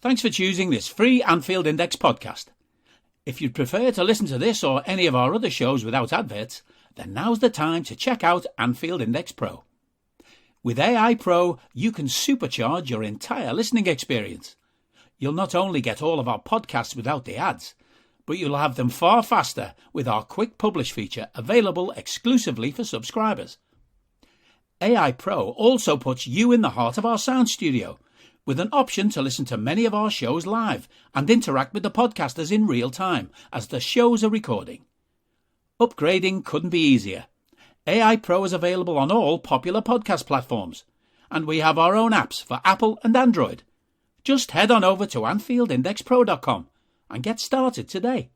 Thanks for choosing this free Anfield Index podcast. If you'd prefer to listen to this or any of our other shows without adverts, then now's the time to check out Anfield Index Pro. With AI Pro, you can supercharge your entire listening experience. You'll not only get all of our podcasts without the ads, but you'll have them far faster with our quick publish feature available exclusively for subscribers. AI Pro also puts you in the heart of our sound studio, with an option to listen to many of our shows live and interact with the podcasters in real time as the shows are recording. Upgrading couldn't be easier. AI Pro is available on all popular podcast platforms, and we have our own apps for Apple and Android. Just head on over to AnfieldIndexPro.com and get started today.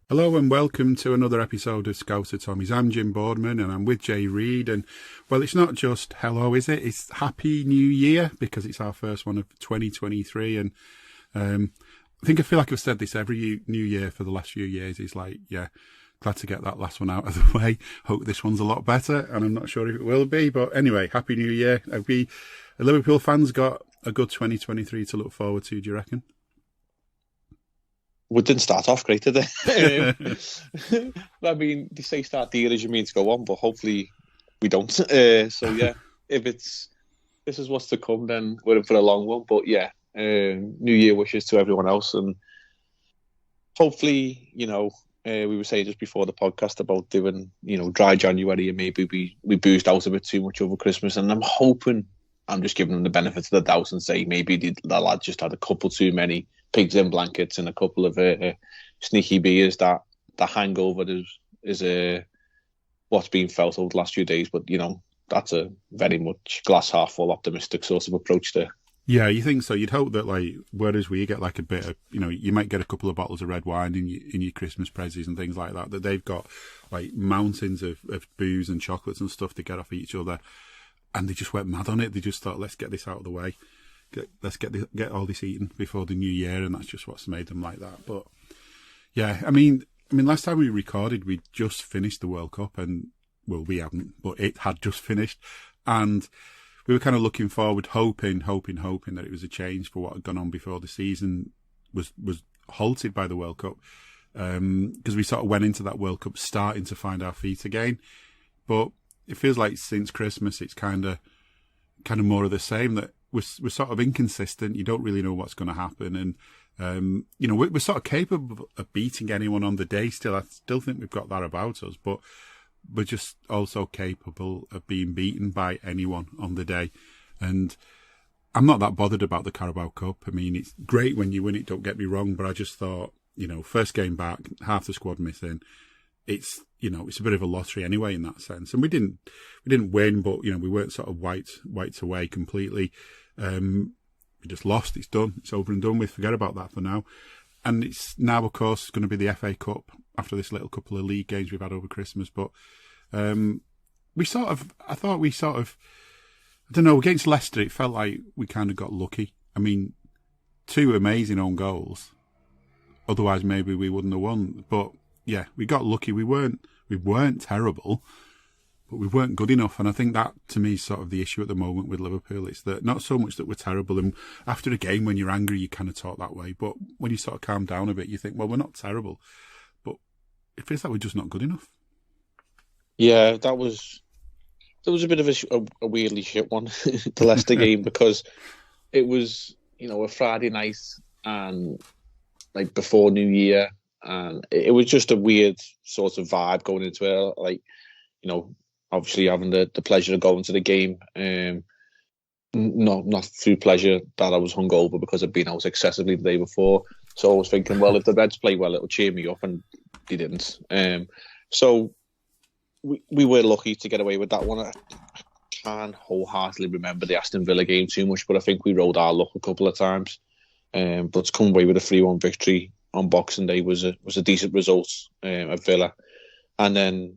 Hello and welcome to another episode of Scouser, Tommies. I'm Jim Boardman and I'm with Jay Reid, and well, it's not just hello, is it? It's Happy New Year, because it's our first one of 2023, and I feel like I've said this every New Year for the last few years. It's like, yeah, glad to get that last one out of the way. Hope this one's a lot better, and I'm not sure if it will be, but anyway, Happy New Year. Have we Liverpool fans got a good 2023 to look forward to, do you reckon? We didn't start off great, did they? I mean, they say start the year as you mean to go on, but hopefully we don't. So yeah, if this is what's to come, then we're in for a long one. But yeah, New Year wishes to everyone else, and hopefully, we were saying just before the podcast about doing, dry January, and maybe we boozed out a bit too much over Christmas, and I'm just giving them the benefit of the doubt and say maybe the lad just had a couple too many pigs in blankets and a couple of sneaky beers. That the hangover is what's been felt over the last few days. But, that's a very much glass half full optimistic sort of approach there. Yeah, you think so? You'd hope that, whereas we get a bit of, you might get a couple of bottles of red wine in your Christmas prezzies and things like that, that they've got mountains of booze and chocolates and stuff to get off each other. And they just went mad on it. They just thought, let's get this out of the way. Let's get all this eaten before the new year, and that's just what's made them like that. But yeah, I mean, last time we recorded, we just finished the World Cup, and well, we haven't, but it had just finished, and we were kind of looking forward, hoping that it was a change for what had gone on before the season was halted by the World Cup, because we sort of went into that World Cup starting to find our feet again, but it feels like since Christmas it's kind of more of the same, that we're sort of inconsistent. You don't really know what's going to happen, and we're sort of capable of beating anyone on the day still. I still think we've got that about us, but we're just also capable of being beaten by anyone on the day. And I'm not that bothered about the Carabao Cup. I mean, it's great when you win it, don't get me wrong, but I just thought, first game back, half the squad missing, it's a bit of a lottery anyway in that sense. And we didn't win, but we weren't sort of wiped away completely. We just lost. It's done. It's over and done with. Forget about that for now. And it's now, of course, going to be the FA Cup after this little couple of league games we've had over Christmas. But I thought we I don't know, against Leicester, it felt like we kind of got lucky. I mean, 2 amazing own goals. Otherwise, maybe we wouldn't have won. But yeah, we got lucky. We weren't terrible, but we weren't good enough. And I think that, to me, is sort of the issue at the moment with Liverpool. It's that not so much that we're terrible, and after a game when you're angry, you kind of talk that way. But when you sort of calm down a bit, you think, well, we're not terrible, but it feels like we're just not good enough. Yeah, there was a bit of a weirdly shit one, the Leicester game, because it was, a Friday night and before New Year. And it was just a weird sort of vibe going into it. Obviously having the pleasure of going to the game. Not through pleasure that I was hungover because I'd been out excessively the day before. So I was thinking, well, if the Reds play well, it'll cheer me up, and they didn't. So we were lucky to get away with that one. I can't wholeheartedly remember the Aston Villa game too much, but I think we rode our luck a couple of times. But to come away with a 3-1 victory on Boxing Day was a decent result at Villa. And then,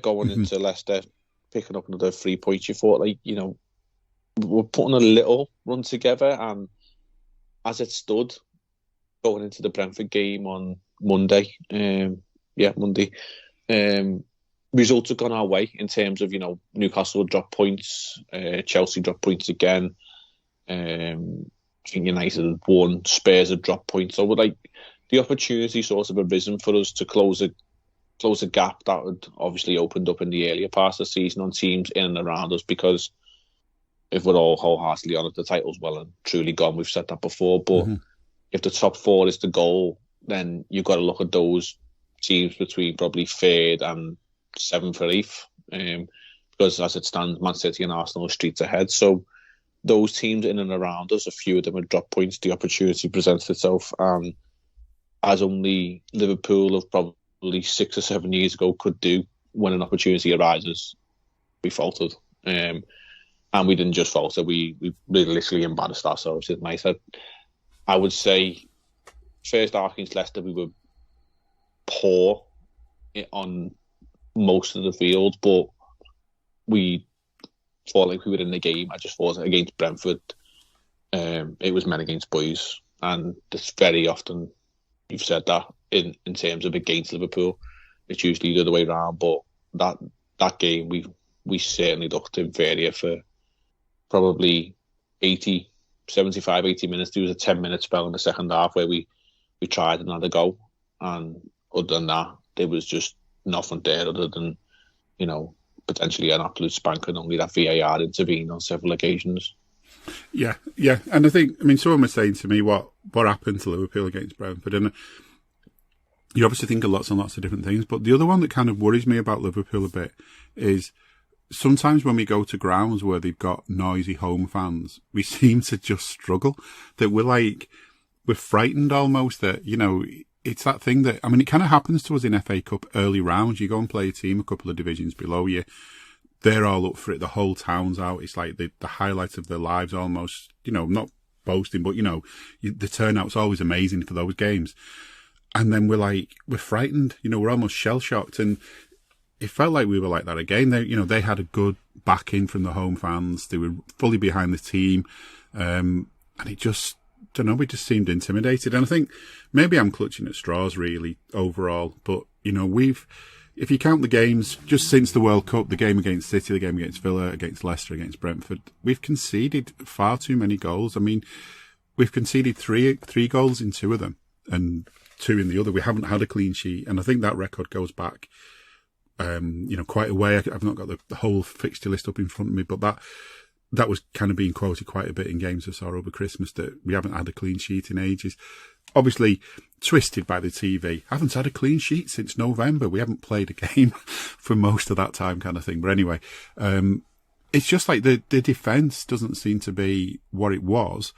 going into Leicester, picking up another 3 points, you thought, we're putting a little run together. And as it stood, going into the Brentford game on Monday, results have gone our way in terms of, Newcastle dropped points, Chelsea dropped points again. I think United had won, Spurs had dropped points. So like the opportunity sort of arisen for us to close a gap that had obviously opened up in the earlier part of the season on teams in and around us, because if we're all wholeheartedly on it, the title's well and truly gone. We've said that before. But if the top four is the goal, then you've got to look at those teams between probably third and seventh or eighth. Because as it stands, Man City and Arsenal are streets ahead. So those teams in and around us, a few of them have dropped points. The opportunity presents itself. And as only Liverpool of probably 6 or 7 years ago could do when an opportunity arises, we faltered. And we didn't just falter, we literally embarrassed ourselves at night. I would say first half against Leicester, we were poor on most of the field, but we felt like we were in the game. I just thought against Brentford, it was men against boys. And it's very often, you've said that, in terms of against Liverpool, it's usually the other way around. But that game, we certainly looked inferior for probably 75, 80 minutes. There was a 10-minute spell in the second half where we tried and had a go. And other than that, there was just nothing there other than, potentially an absolute spanker, and only that VAR intervened on several occasions. Yeah. And I think, someone was saying to me what happened to Liverpool against Brentford, and you obviously think of lots and lots of different things, but the other one that kind of worries me about Liverpool a bit is sometimes when we go to grounds where they've got noisy home fans, we seem to just struggle. That we're frightened almost that, it's that thing that, it kind of happens to us in FA Cup early rounds. You go and play a team a couple of divisions below you. They're all up for it. The whole town's out. It's like the highlight of their lives almost, not boasting, but, the turnout's always amazing for those games. And then we're frightened, we're almost shell-shocked. And it felt like we were like that again. They had a good backing from the home fans. They were fully behind the team. And it just, we just seemed intimidated. And I think maybe I'm clutching at straws really overall. But, if you count the games just since the World Cup, the game against City, the game against Villa, against Leicester, against Brentford, we've conceded far too many goals. We've conceded three goals in 2 of them and 2 in the other. We haven't had a clean sheet. And I think that record goes back, quite a way. I've not got the whole fixture list up in front of me, but that was kind of being quoted quite a bit in Games of Sorrow over Christmas, that we haven't had a clean sheet in ages. Obviously, twisted by the TV. Haven't had a clean sheet since November. We haven't played a game for most of that time, kind of thing. But anyway, it's just like the defence doesn't seem to be what it was.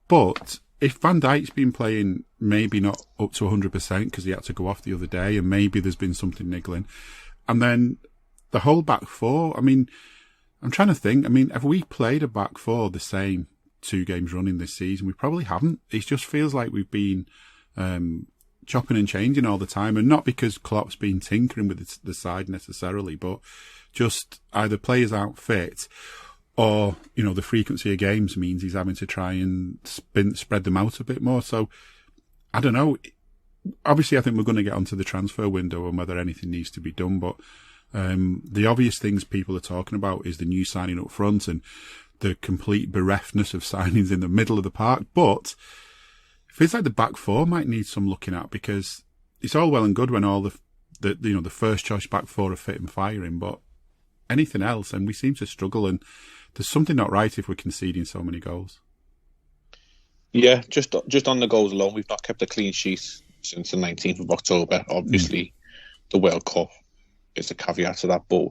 But if Van Dijk's been playing maybe not up to 100% because he had to go off the other day, and maybe there's been something niggling, and then the whole back four, I'm trying to think. Have we played a back four the same 2 games running this season? We probably haven't. It just feels like we've been chopping and changing all the time, and not because Klopp's been tinkering with the side necessarily, but just either players aren't fit, or the frequency of games means he's having to try and spread them out a bit more. So I don't know. Obviously, I think we're going to get onto the transfer window and whether anything needs to be done, but the obvious things people are talking about is the new signing up front and the complete bereftness of signings in the middle of the park. But it feels like the back four might need some looking at, because it's all well and good when all the first choice back four are fit and firing, but anything else, and we seem to struggle, and there's something not right if we're conceding so many goals. Yeah, just on the goals alone, we've not kept a clean sheet since the 19th of October. Obviously, the World Cup is a caveat to that, but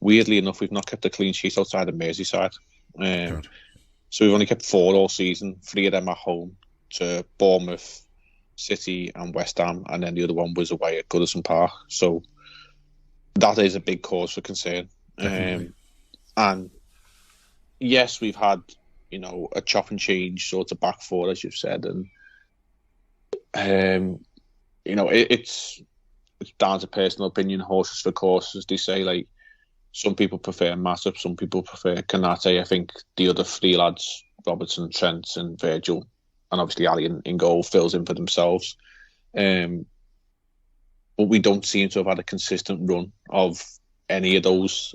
weirdly enough, we've not kept a clean sheet outside of Merseyside. So we've only kept 4 all season, 3 of them at home to Bournemouth, City and West Ham, and then the other one was away at Goodison Park. So that is a big cause for concern. And yes, we've had, a chop and change sort of back four, as you've said, and it's down to personal opinion, horses for courses. They say, like, some people prefer Matip, some people prefer Konate. I think the other 3 lads, Robertson, Trent and Virgil, and obviously Ali in goal, fills in for themselves. But we don't seem to have had a consistent run of any of those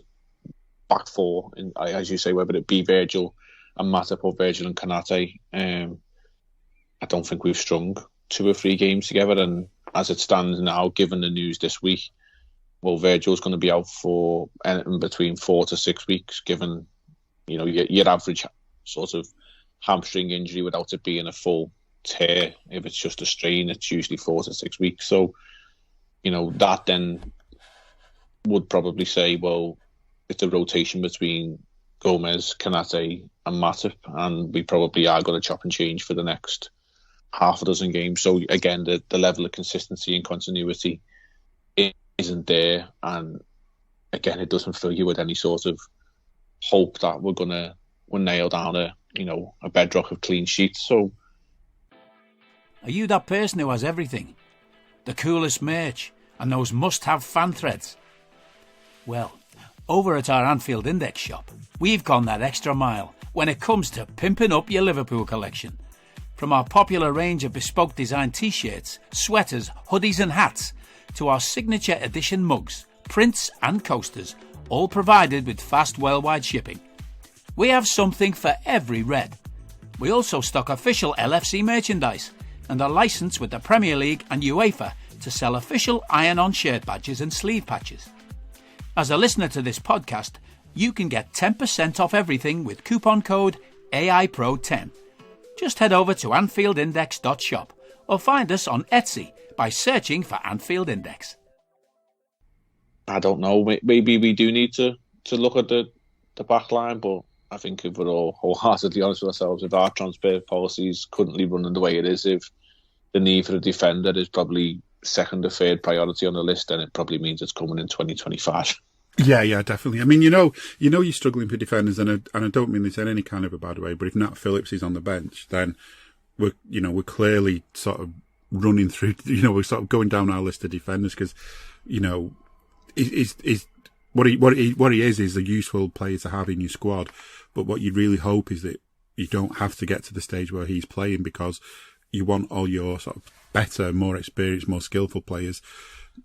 back four, as you say, whether it be Virgil and Matip or Virgil and Konate. I don't think we've strung 2 or 3 games together. And as it stands now, given the news this week, well, Virgil's going to be out for anything between 4 to 6 weeks, given, your average sort of hamstring injury without it being a full tear. If it's just a strain, it's usually 4 to 6 weeks. So, that then would probably say, well, it's a rotation between Gomez, Kanate and Matip, and we probably are going to chop and change for the next half a dozen games. So again, the level of consistency and continuity isn't there, and again, it doesn't fill you with any sort of hope that we'll nail down a bedrock of clean sheets. So, are you that person who has everything? The coolest merch and those must-have fan threads? Well, over at our Anfield Index shop, we've gone that extra mile when it comes to pimping up your Liverpool collection. From our popular range of bespoke design t-shirts, sweaters, hoodies and hats, to our signature edition mugs, prints and coasters, all provided with fast worldwide shipping. We have something for every red. We also stock official LFC merchandise and are licensed with the Premier League and UEFA to sell official iron-on shirt badges and sleeve patches. As a listener to this podcast, you can get 10% off everything with coupon code AIPRO10. Just head over to AnfieldIndex.shop or find us on Etsy by searching for Anfield Index. I don't know, maybe we do need to look at the back line, but I think if we're all wholeheartedly honest with ourselves, if our transfer policy is currently running the way it is, if the need for a defender is probably second or third priority on the list, then it probably means it's coming in 2025. Yeah, definitely. I mean, you're struggling for defenders, and I don't mean this in any kind of a bad way, but if Nat Phillips is on the bench, then we're clearly sort of running through, we're sort of going down our list of defenders because, what he is a useful player to have in your squad. But what you really hope is that you don't have to get to the stage where he's playing, because you want all your sort of better, more experienced, more skillful players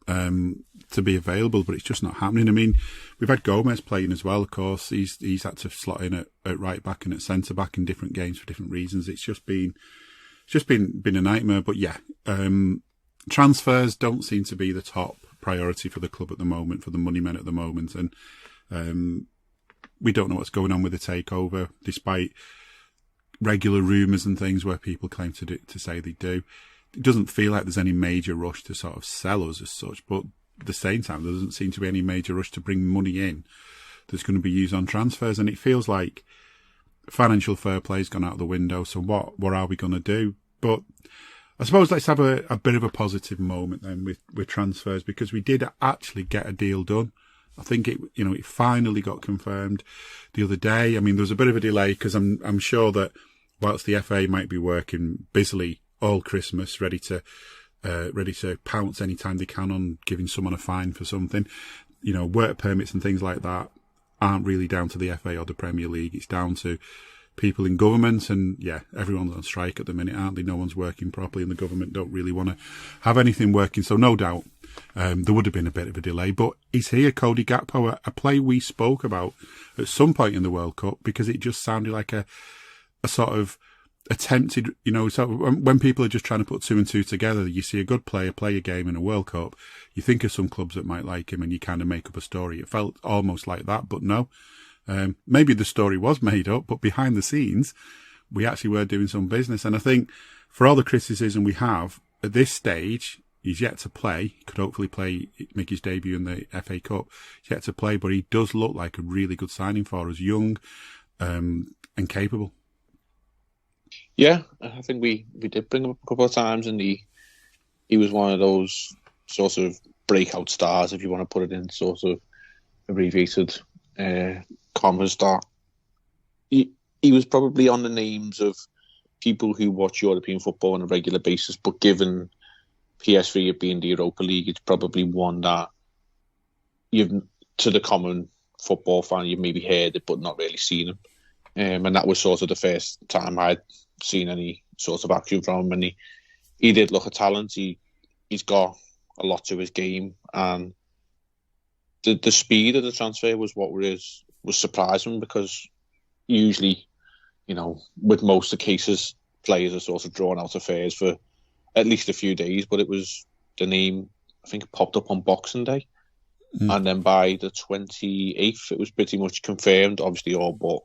to be available, but it's just not happening. I mean, we've had Gomez playing as well, of course. He's had to slot in at right back and at centre back in different games for different reasons. It's just been a nightmare. But yeah, transfers don't seem to be the top priority for the club at the moment, for the money men at the moment, and we don't know what's going on with the takeover, despite regular rumours and things where people claim to say they do. It doesn't feel like there's any major rush to sort of sell us as such, but at the same time, there doesn't seem to be any major rush to bring money in that's going to be used on transfers, and it feels like financial fair play's gone out the window. So what are we going to do? But I suppose let's have a bit of a positive moment then with transfers, because we did actually get a deal done. I think it finally got confirmed the other day. I mean, there was a bit of a delay because I'm sure that whilst the FA might be working busily all Christmas, ready to pounce any time they can on giving someone a fine for something, work permits and things like that aren't really down to the FA or the Premier League. It's down to people in government, and yeah, everyone's on strike at the minute, aren't they? No one's working properly, and the government don't really want to have anything working. So no doubt there would have been a bit of a delay, but he's here, Cody Gakpo, a play we spoke about at some point in the World Cup, because it just sounded like a sort of attempted, sort of when people are just trying to put 2 and 2 together, you see a good player play a game in a World Cup, you think of some clubs that might like him and you kind of make up a story. It felt almost like that, but no. Maybe the story was made up, but behind the scenes, we actually were doing some business. And I think for all the criticism we have, at this stage, he's yet to play. He could hopefully make his debut in the FA Cup. He's yet to play, but he does look like a really good signing for us, young and capable. Yeah, I think we did bring him up a couple of times, and he was one of those sort of breakout stars, if you want to put it in sort of abbreviated commas, that he was probably on the names of people who watch European football on a regular basis, but given PSV being the Europa League, it's probably one that to the common football fan, you've maybe heard it but not really seen him. And that was sort of the first time I'd seen any sort of action from him, and he did look a talent. He's got a lot to his game, and the speed of the transfer was what was surprising, because usually, with most of the cases, players are sort of drawn out affairs for at least a few days, but it was the name, I think, popped up on Boxing Day. And then by the 28th, it was pretty much confirmed, obviously all but,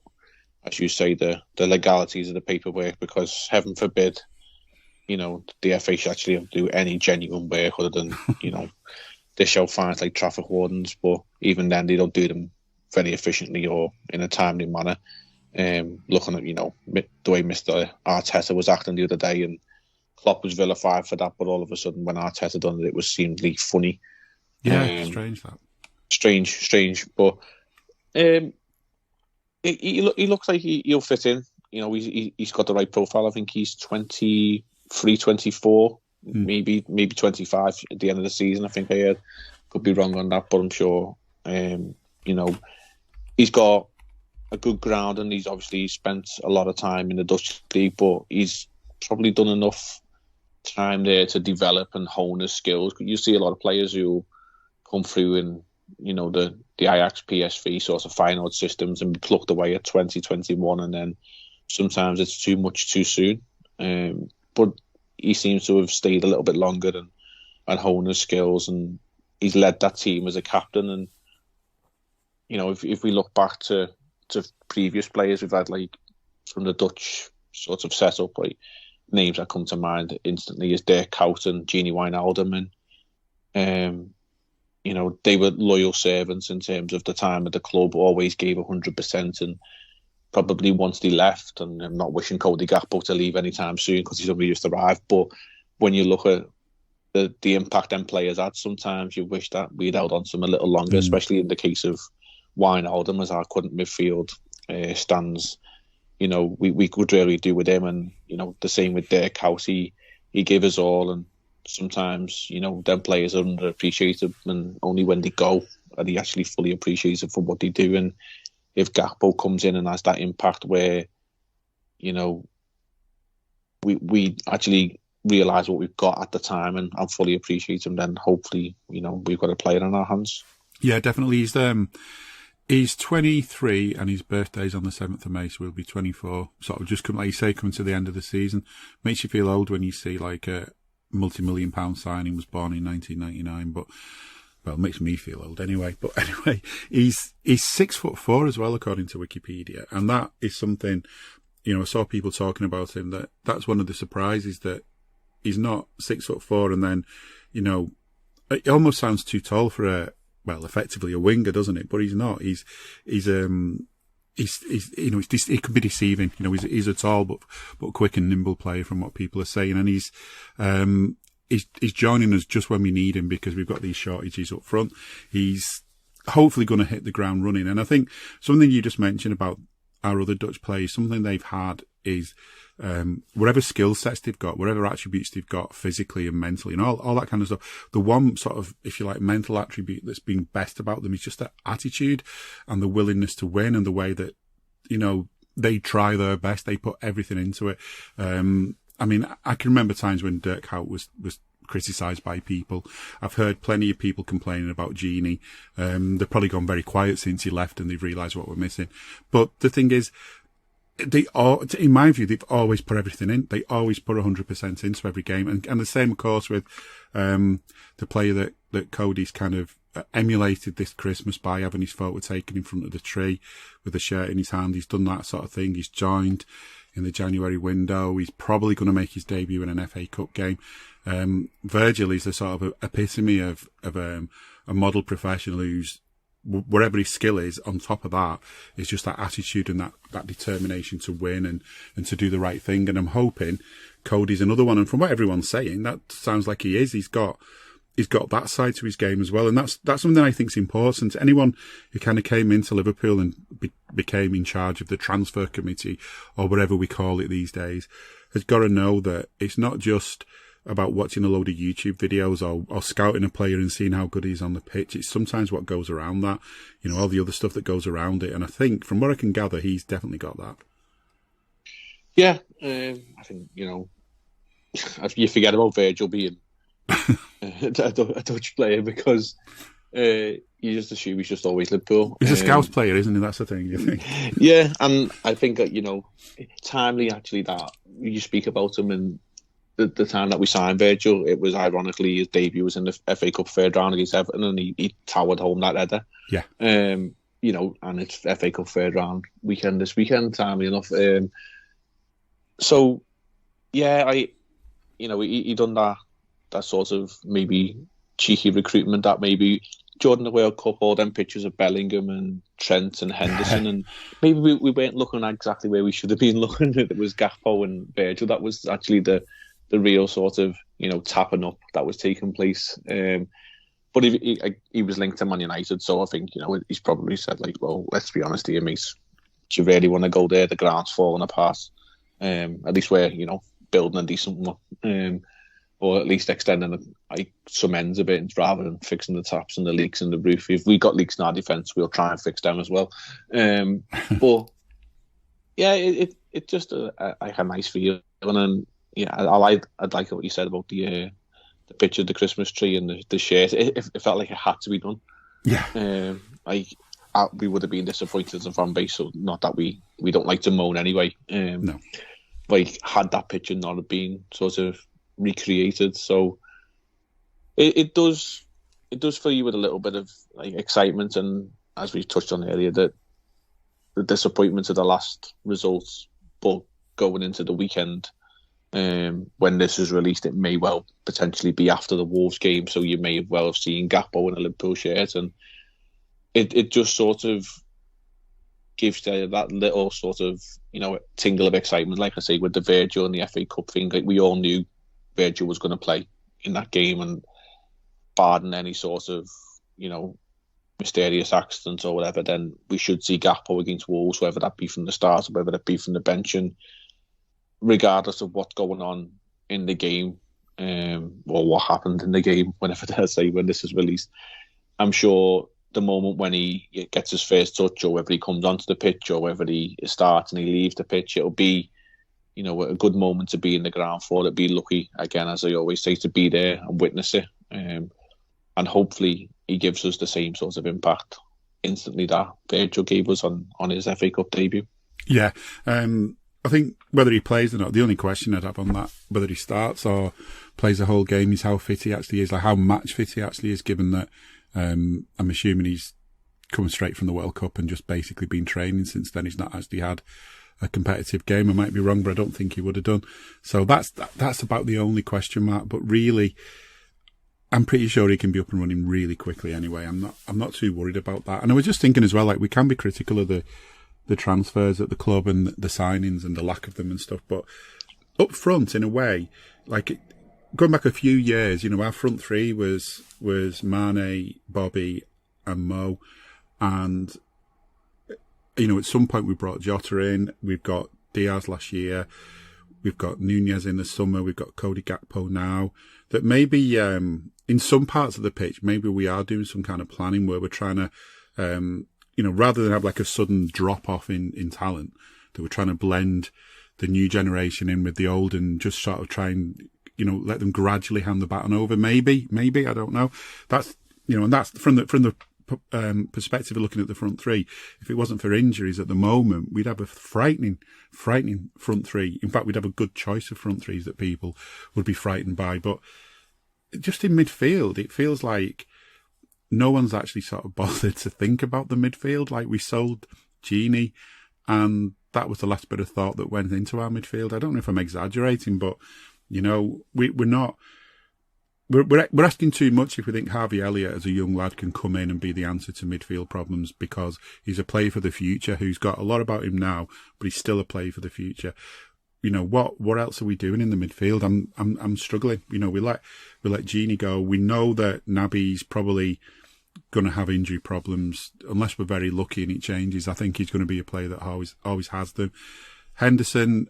as you say, the legalities of the paperwork, because heaven forbid, the FA should actually do any genuine work other than, they show fines like traffic wardens, but even then they don't do them very efficiently or in a timely manner. Looking at, the way Mr. Arteta was acting the other day, and Klopp was vilified for that, but all of a sudden when Arteta done it, it was seemingly funny. Yeah, strange that. Strange, but he looks like he'll fit in. He's got the right profile. I think he's 23, 24, maybe 25 at the end of the season. I think I heard. Could be wrong on that, but I'm sure. He's got a good ground, and he's obviously spent a lot of time in the Dutch league, but he's probably done enough time there to develop and hone his skills. You see a lot of players who come through in the Ajax PSV sort of Feyenoord systems and be plucked away at 2021, and then sometimes it's too much too soon. But he seems to have stayed a little bit longer and honed his skills, and he's led that team as a captain. And if we look back to previous players we've had, like from the Dutch sort of setup, like names that come to mind instantly is Dirk Kuyt and Gini Wijnaldum, and they were loyal servants in terms of the time at the club, always gave 100%, and probably once they left, and I'm not wishing Cody Gakpo to leave anytime soon because he's only just arrived, but when you look at the impact them players had, sometimes you wish that we'd held on to them a little longer, especially in the case of Wijnaldum, as our current midfield stands. We could really do with him, and the same with Dirk Kuyt. He gave us all, and sometimes them players are underappreciated, and only when they go are they actually fully appreciated for what they do. And if Gakpo comes in and has that impact where we actually realise what we've got at the time and fully appreciate him, then hopefully we've got a player in our hands. Yeah, definitely. He's 23 and his birthday's on the 7th of May, so he'll be 24. Sort of just coming to the end of the season. Makes you feel old when you see like a multi-million pound signing, was born in 1999, but well, it makes me feel old anyway. But anyway, he's 6'4" as well, according to Wikipedia. And that is something, I saw people talking about him, that's one of the surprises, that he's not 6'4", and then, it almost sounds too tall for effectively a winger, doesn't it? But he's not. He's it can be deceiving. He's a tall but quick and nimble player from what people are saying, and he's joining us just when we need him because we've got these shortages up front. He's hopefully going to hit the ground running, and I think something you just mentioned about our other Dutch players, something they've had is whatever skill sets they've got, whatever attributes they've got physically and mentally and all that kind of stuff. The one sort of, if you like, mental attribute that's been best about them is just that attitude and the willingness to win, and the way that, they try their best. They put everything into it. I can remember times when Dirk Kuyt was criticised by people. I've heard plenty of people complaining about Gini. They've probably gone very quiet since he left and they've realised what we're missing. But the thing is, in my view, they've always put everything in. They always put 100% into every game. And the same, of course, with the player that Cody's kind of emulated this Christmas by having his photo taken in front of the tree with a shirt in his hand. He's done that sort of thing. He's joined in the January window. He's probably going to make his debut in an FA Cup game. Virgil is a sort of epitome of a model professional who's, wherever his skill is, on top of that is just that attitude and that determination to win and to do the right thing. And I'm hoping Cody's another one. And from what everyone's saying, that sounds like he is. He's got that side to his game as well. And that's something I think is important. Anyone who kind of came into Liverpool and became in charge of the transfer committee, or whatever we call it these days, has got to know that it's not just about watching a load of YouTube videos or scouting a player and seeing how good he is on the pitch. It's sometimes what goes around that, all the other stuff that goes around it. And I think, from what I can gather, he's definitely got that. Yeah, I think, you forget about Virgil being a Dutch player, because You just assume he's just always Liverpool. He's a Scouse player, isn't he? That's the thing, you think? Yeah, and I think that, timely actually that you speak about him, and the time that we signed Virgil, it was ironically his debut was in the FA Cup third round against Everton, and he towered home that header. Yeah. And it's FA Cup third round weekend this weekend, timely enough. So, yeah, he done that sort of maybe cheeky recruitment that maybe during the World Cup, all them pictures of Bellingham and Trent and Henderson, and maybe we weren't looking exactly where we should have been looking. It was Gakpo and Virgil. That was actually the real sort of, tapping up that was taking place. But he was linked to Man United, so I think, he's probably said, like, well, let's be honest here, mate. Do you really want to go there? The ground's falling apart. At least we're, building a decent one. Or at least extending some ends a bit rather than fixing the taps and the leaks in the roof. If we got leaks in our defence, we'll try and fix them as well. But yeah, it just a nice feeling, and yeah, I like what you said about the picture of the Christmas tree and the shirt. It felt like it had to be done. Yeah. We would have been disappointed as a fan base, so not that we don't like to moan anyway. No. Like, had that picture not have been sort of recreated, so it does fill you with a little bit of like excitement, and as we touched on earlier, the disappointment of the last results, but going into the weekend, when this is released, it may well potentially be after the Wolves game, so you may well have seen Gakpo in a Liverpool shirt, and it just sort of gives that little sort of tingle of excitement, like I say, with the Virgil and the FA Cup thing. Like, we all knew Virgil was going to play in that game, and barring any sort of, mysterious accident or whatever, then we should see Gakpo against Wolves, whether that be from the start or whether that be from the bench. And regardless of what's going on in the game, or what happened in the game, when this is released, I'm sure the moment when he gets his first touch, or whether he comes onto the pitch, or whether he starts and he leaves the pitch, it'll be a good moment to be in the ground for. It'd be lucky, again, as I always say, to be there and witness it. And hopefully he gives us the same sort of impact instantly that Virgil gave us on his FA Cup debut. Yeah. I think whether he plays or not, the only question I'd have on that, whether he starts or plays the whole game, is how fit he actually is, like how match fit he actually is, given that I'm assuming he's come straight from the World Cup and just basically been training since then. He's not actually had a competitive game. I might be wrong, but I don't think he would have done. So that's about the only question mark. But really, I'm pretty sure he can be up and running really quickly anyway. I'm not too worried about that. And I was just thinking as well, like, we can be critical of the transfers at the club and the signings and the lack of them and stuff, but up front, in a way, like, going back a few years, our front three was Mane, Bobby and Mo, and at some point we brought Jota in. We've got Diaz last year. We've got Nunez in the summer. We've got Cody Gakpo now. That maybe in some parts of the pitch, maybe we are doing some kind of planning where we're trying to, rather than have like a sudden drop off in talent, that we're trying to blend the new generation in with the old and just sort of try and, let them gradually hand the baton over. Maybe, I don't know. That's, and that's from the perspective of looking at the front three. If it wasn't for injuries at the moment, we'd have a frightening front three. In fact, we'd have a good choice of front threes that people would be frightened by. But just in midfield, it feels like no one's actually sort of bothered to think about the midfield. Like, we sold Gini, and that was the last bit of thought that went into our midfield. I don't know if I'm exaggerating, but we're not. We're asking too much if we think Harvey Elliott as a young lad can come in and be the answer to midfield problems, because he's a player for the future who's got a lot about him now, but he's still a player for the future. What else are we doing in the midfield? I'm struggling. We let Gini go. We know that Naby's probably going to have injury problems unless we're very lucky and it changes. I think he's going to be a player that always has them. Henderson,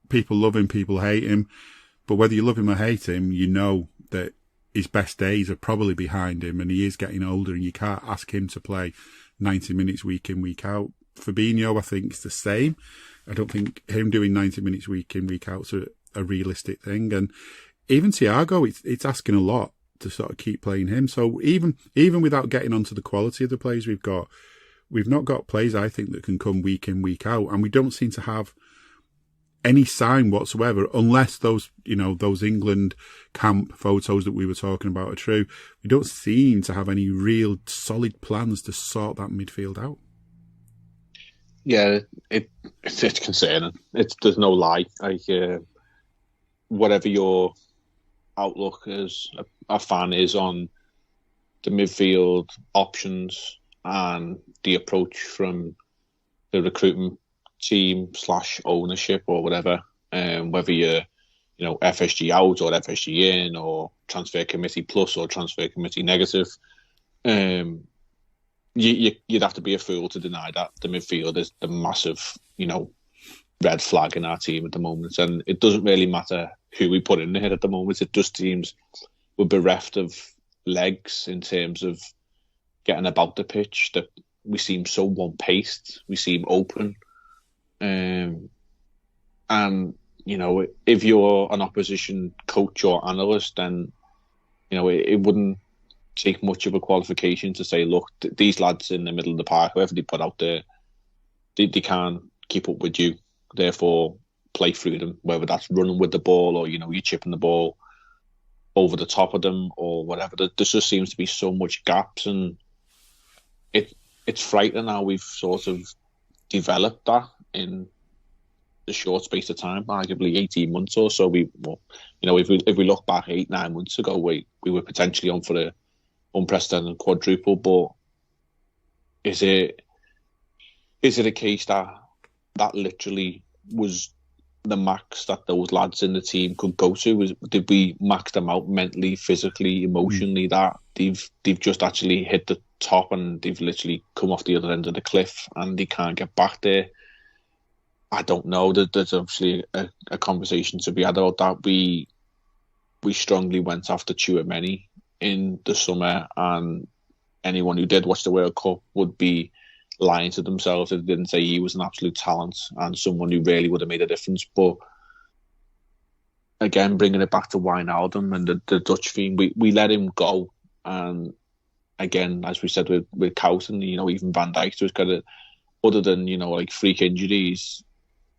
people love him, people hate him, but whether you love him or hate him, that his best days are probably behind him, and he is getting older, and you can't ask him to play 90 minutes week in, week out. Fabinho, I think, is the same. I don't think him doing 90 minutes week in, week out is a realistic thing. And even Thiago, it's asking a lot to sort of keep playing him. So even without getting onto the quality of the players we've got, we've not got players, I think, that can come week in, week out, and we don't seem to have any sign whatsoever, unless those England camp photos that we were talking about are true. We don't seem to have any real solid plans to sort that midfield out. Yeah, it's concerning. There's no lie. Whatever your outlook as a fan is on the midfield options and the approach from the recruitment team / ownership or whatever, whether you're FSG out or FSG in or transfer committee plus or transfer committee negative, you'd have to be a fool to deny that the midfield is the massive red flag in our team at the moment. And it doesn't really matter who we put in there at the moment. It just seems we're bereft of legs in terms of getting about the pitch, that we seem so one-paced, we seem open. And if you're an opposition coach or analyst, then it wouldn't take much of a qualification to say, look, these lads in the middle of the park, whoever they put out there, they can't keep up with you, therefore play through them, whether that's running with the ball or you're chipping the ball over the top of them or whatever. There just seems to be so much gaps, and it's frightening how we've sort of developed that in the short space of time, arguably 18 months or so. If we look back 8-9 months ago, we were potentially on for the unprecedented quadruple. But is it a case that literally was the max that those lads in the team could go to? Did we max them out mentally, physically, emotionally, that they've just actually hit the top and they've literally come off the other end of the cliff and they can't get back there? I don't know. There's obviously a conversation to be had about that. We strongly went after Tchouaméni in the summer, and anyone who did watch the World Cup would be lying to themselves if they didn't say he was an absolute talent and someone who really would have made a difference. But again, bringing it back to Wijnaldum and the Dutch theme, we let him go. And again, as we said with Coughton, even Van Dijk was kind of, other than like freak injuries,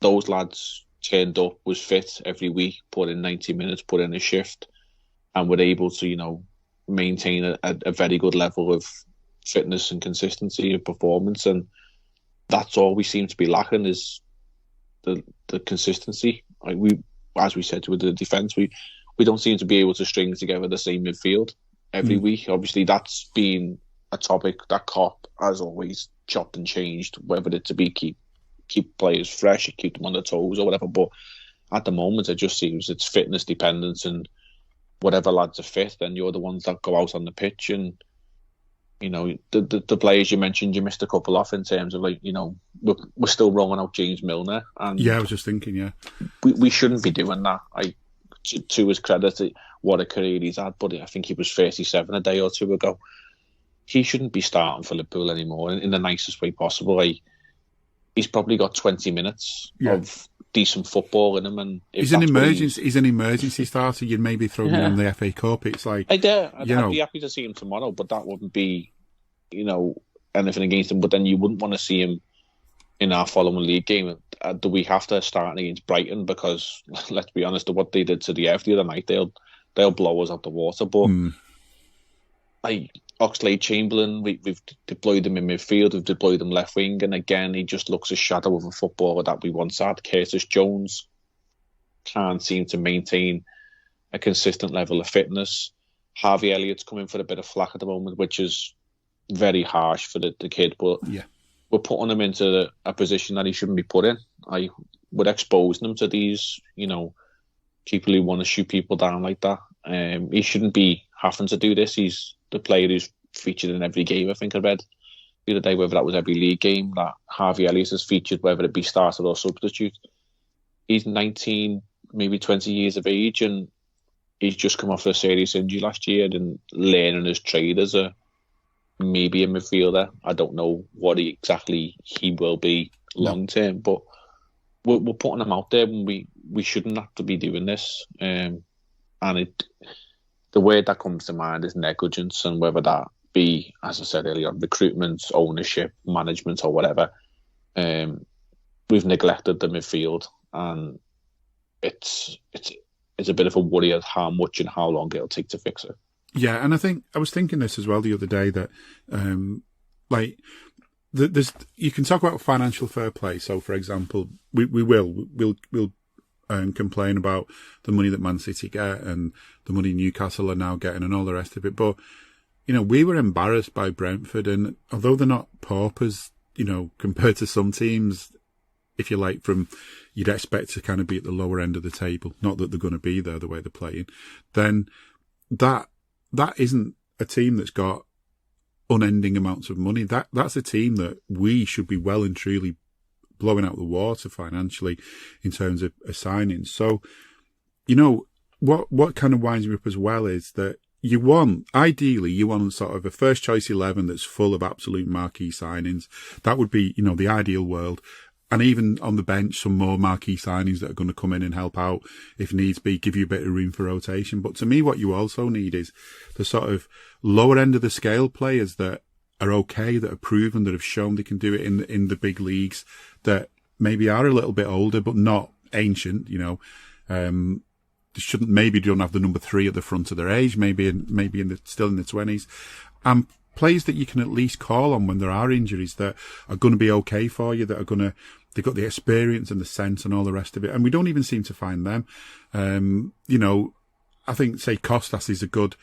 those lads turned up, was fit every week, put in 90 minutes, put in a shift, and were able to maintain a very good level of fitness and consistency of performance. And that's all we seem to be lacking, is the consistency. As we said with the defence, we don't seem to be able to string together the same midfield every week. Obviously, that's been a topic that Klopp has always chopped and changed, whether it to be keep players fresh, keep them on their toes or whatever. But at the moment, it just seems it's fitness dependent, and whatever lads are fit, then you're the ones that go out on the pitch. And the players you mentioned, you missed a couple off in terms of we're still rolling out James Milner. And yeah, I was just thinking, yeah, we shouldn't be doing that. To his credit, what a career he's had, but I think he was 37 a day or two ago. He shouldn't be starting for Liverpool anymore in the nicest way possible. He's probably got 20 minutes of decent football in him, and he's an emergency starter. You'd maybe throw him in the FA Cup. It's like I'd be happy to see him tomorrow, but that wouldn't be anything against him. But then you wouldn't want to see him in our following league game. Do we have to start against Brighton? Because let's be honest, what they did to the F the other night, they'll blow us out the water. But Oxlade-Chamberlain, we've deployed him in midfield, we've deployed him left wing, and again, he just looks a shadow of a footballer that we once had. Curtis Jones can't seem to maintain a consistent level of fitness. Harvey Elliott's coming for a bit of flack at the moment, which is very harsh for the kid, but we're putting him into a position that he shouldn't be put in. We're exposing him to these, people who want to shoot people down like that. He shouldn't be having to do this. He's the player who's featured in every game, I think I read the other day, whether that was every league game, that Harvey Elliott has featured, whether it be starter or substitute. He's 19, maybe 20 years of age, and he's just come off a serious injury last year and learning his trade as maybe a midfielder. I don't know what exactly he will be long term, but we're putting him out there when we shouldn't have to be doing this. And the word that comes to mind is negligence, and whether that be, as I said earlier, recruitment, ownership, management, or whatever. We've neglected the midfield, and it's a bit of a worry of how much and how long it'll take to fix it. Yeah, and I was thinking this as well the other day that, there's you can talk about financial fair play. So, for example, we'll complain about the money that Man City get and the money Newcastle are now getting and all the rest of it. But, we were embarrassed by Brentford, and although they're not paupers, compared to some teams, if you like, you'd expect to kind of be at the lower end of the table. Not that they're going to be there the way they're playing. Then that isn't a team that's got unending amounts of money. That's a team that we should be well and truly blowing out the water financially in terms of signings. So, what kind of winds me up as well is that ideally you want sort of a first choice 11 that's full of absolute marquee signings. That would be, the ideal world. And even on the bench, some more marquee signings that are going to come in and help out if needs be, give you a bit of room for rotation. But to me, what you also need is the sort of lower end of the scale players that are okay, that are proven, that have shown they can do it in the big leagues, that maybe are a little bit older, but not ancient, maybe don't have the number 3 at the front of their age, still in the 20s. Players that you can at least call on when there are injuries that are going to be okay for you, they've got the experience and the sense and all the rest of it. And we don't even seem to find them. I think, say, Costas is a good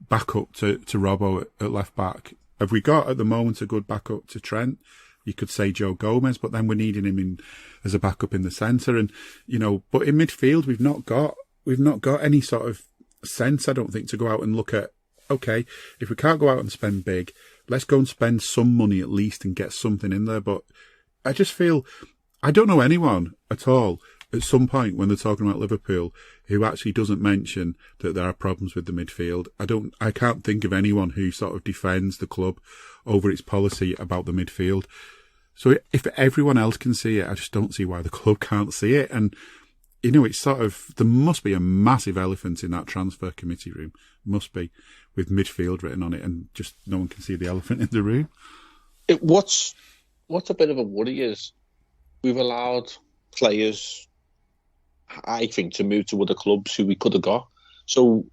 backup to Robbo at left back. Have we got at the moment a good backup to Trent? You could say Joe Gomez, but then we're needing him as a backup in the centre. And, but in midfield, we've not got any sort of sense, I don't think, to go out and look at, okay, if we can't go out and spend big, let's go and spend some money at least and get something in there. But I just feel, I don't know anyone at all at some point when they're talking about Liverpool who actually doesn't mention that there are problems with the midfield. I can't think of anyone who sort of defends the club over its policy about the midfield. So if everyone else can see it, I just don't see why the club can't see it. And, it's sort of, there must be a massive elephant in that transfer committee room. Must be, with midfield written on it, and just no one can see the elephant in the room. What's a bit of a worry is we've allowed players, I think, to move to other clubs who we could have got. So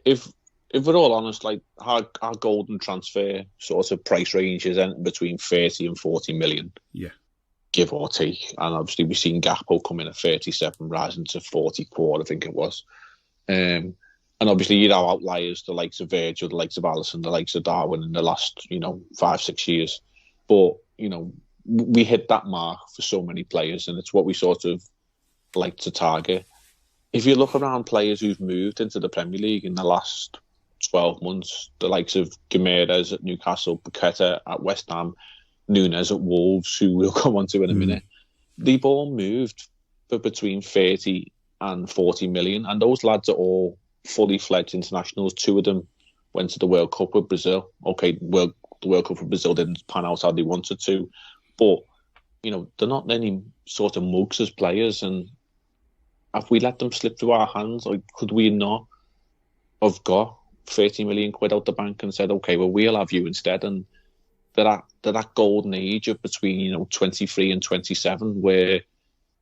if we're all honest, like our golden transfer sort of price range is between 30 and 40 million. Yeah. Give or take. And obviously we've seen Gakpo come in at 37, rising to 44, I think it was. And obviously you'd have outliers, the likes of Virgil, the likes of Alisson, the likes of Darwin in the last, 5-6 years. But, we hit that mark for so many players, and it's what we sort of like to target. If you look around players who've moved into the Premier League in the last 12 months, the likes of Gimenez at Newcastle, Paqueta at West Ham, Nunes at Wolves, who we'll come on to in a minute, they've all moved for between 30 and 40 million. And those lads are all fully fledged internationals. 2 of them went to the World Cup with Brazil. Okay, the World Cup with Brazil didn't pan out how they wanted to. But, they're not any sort of mugs as players. And if we let them slip through our hands, or could we not have got 30 million quid out the bank and said, okay, well, we'll have you instead? And that golden age of between 23 and 27, where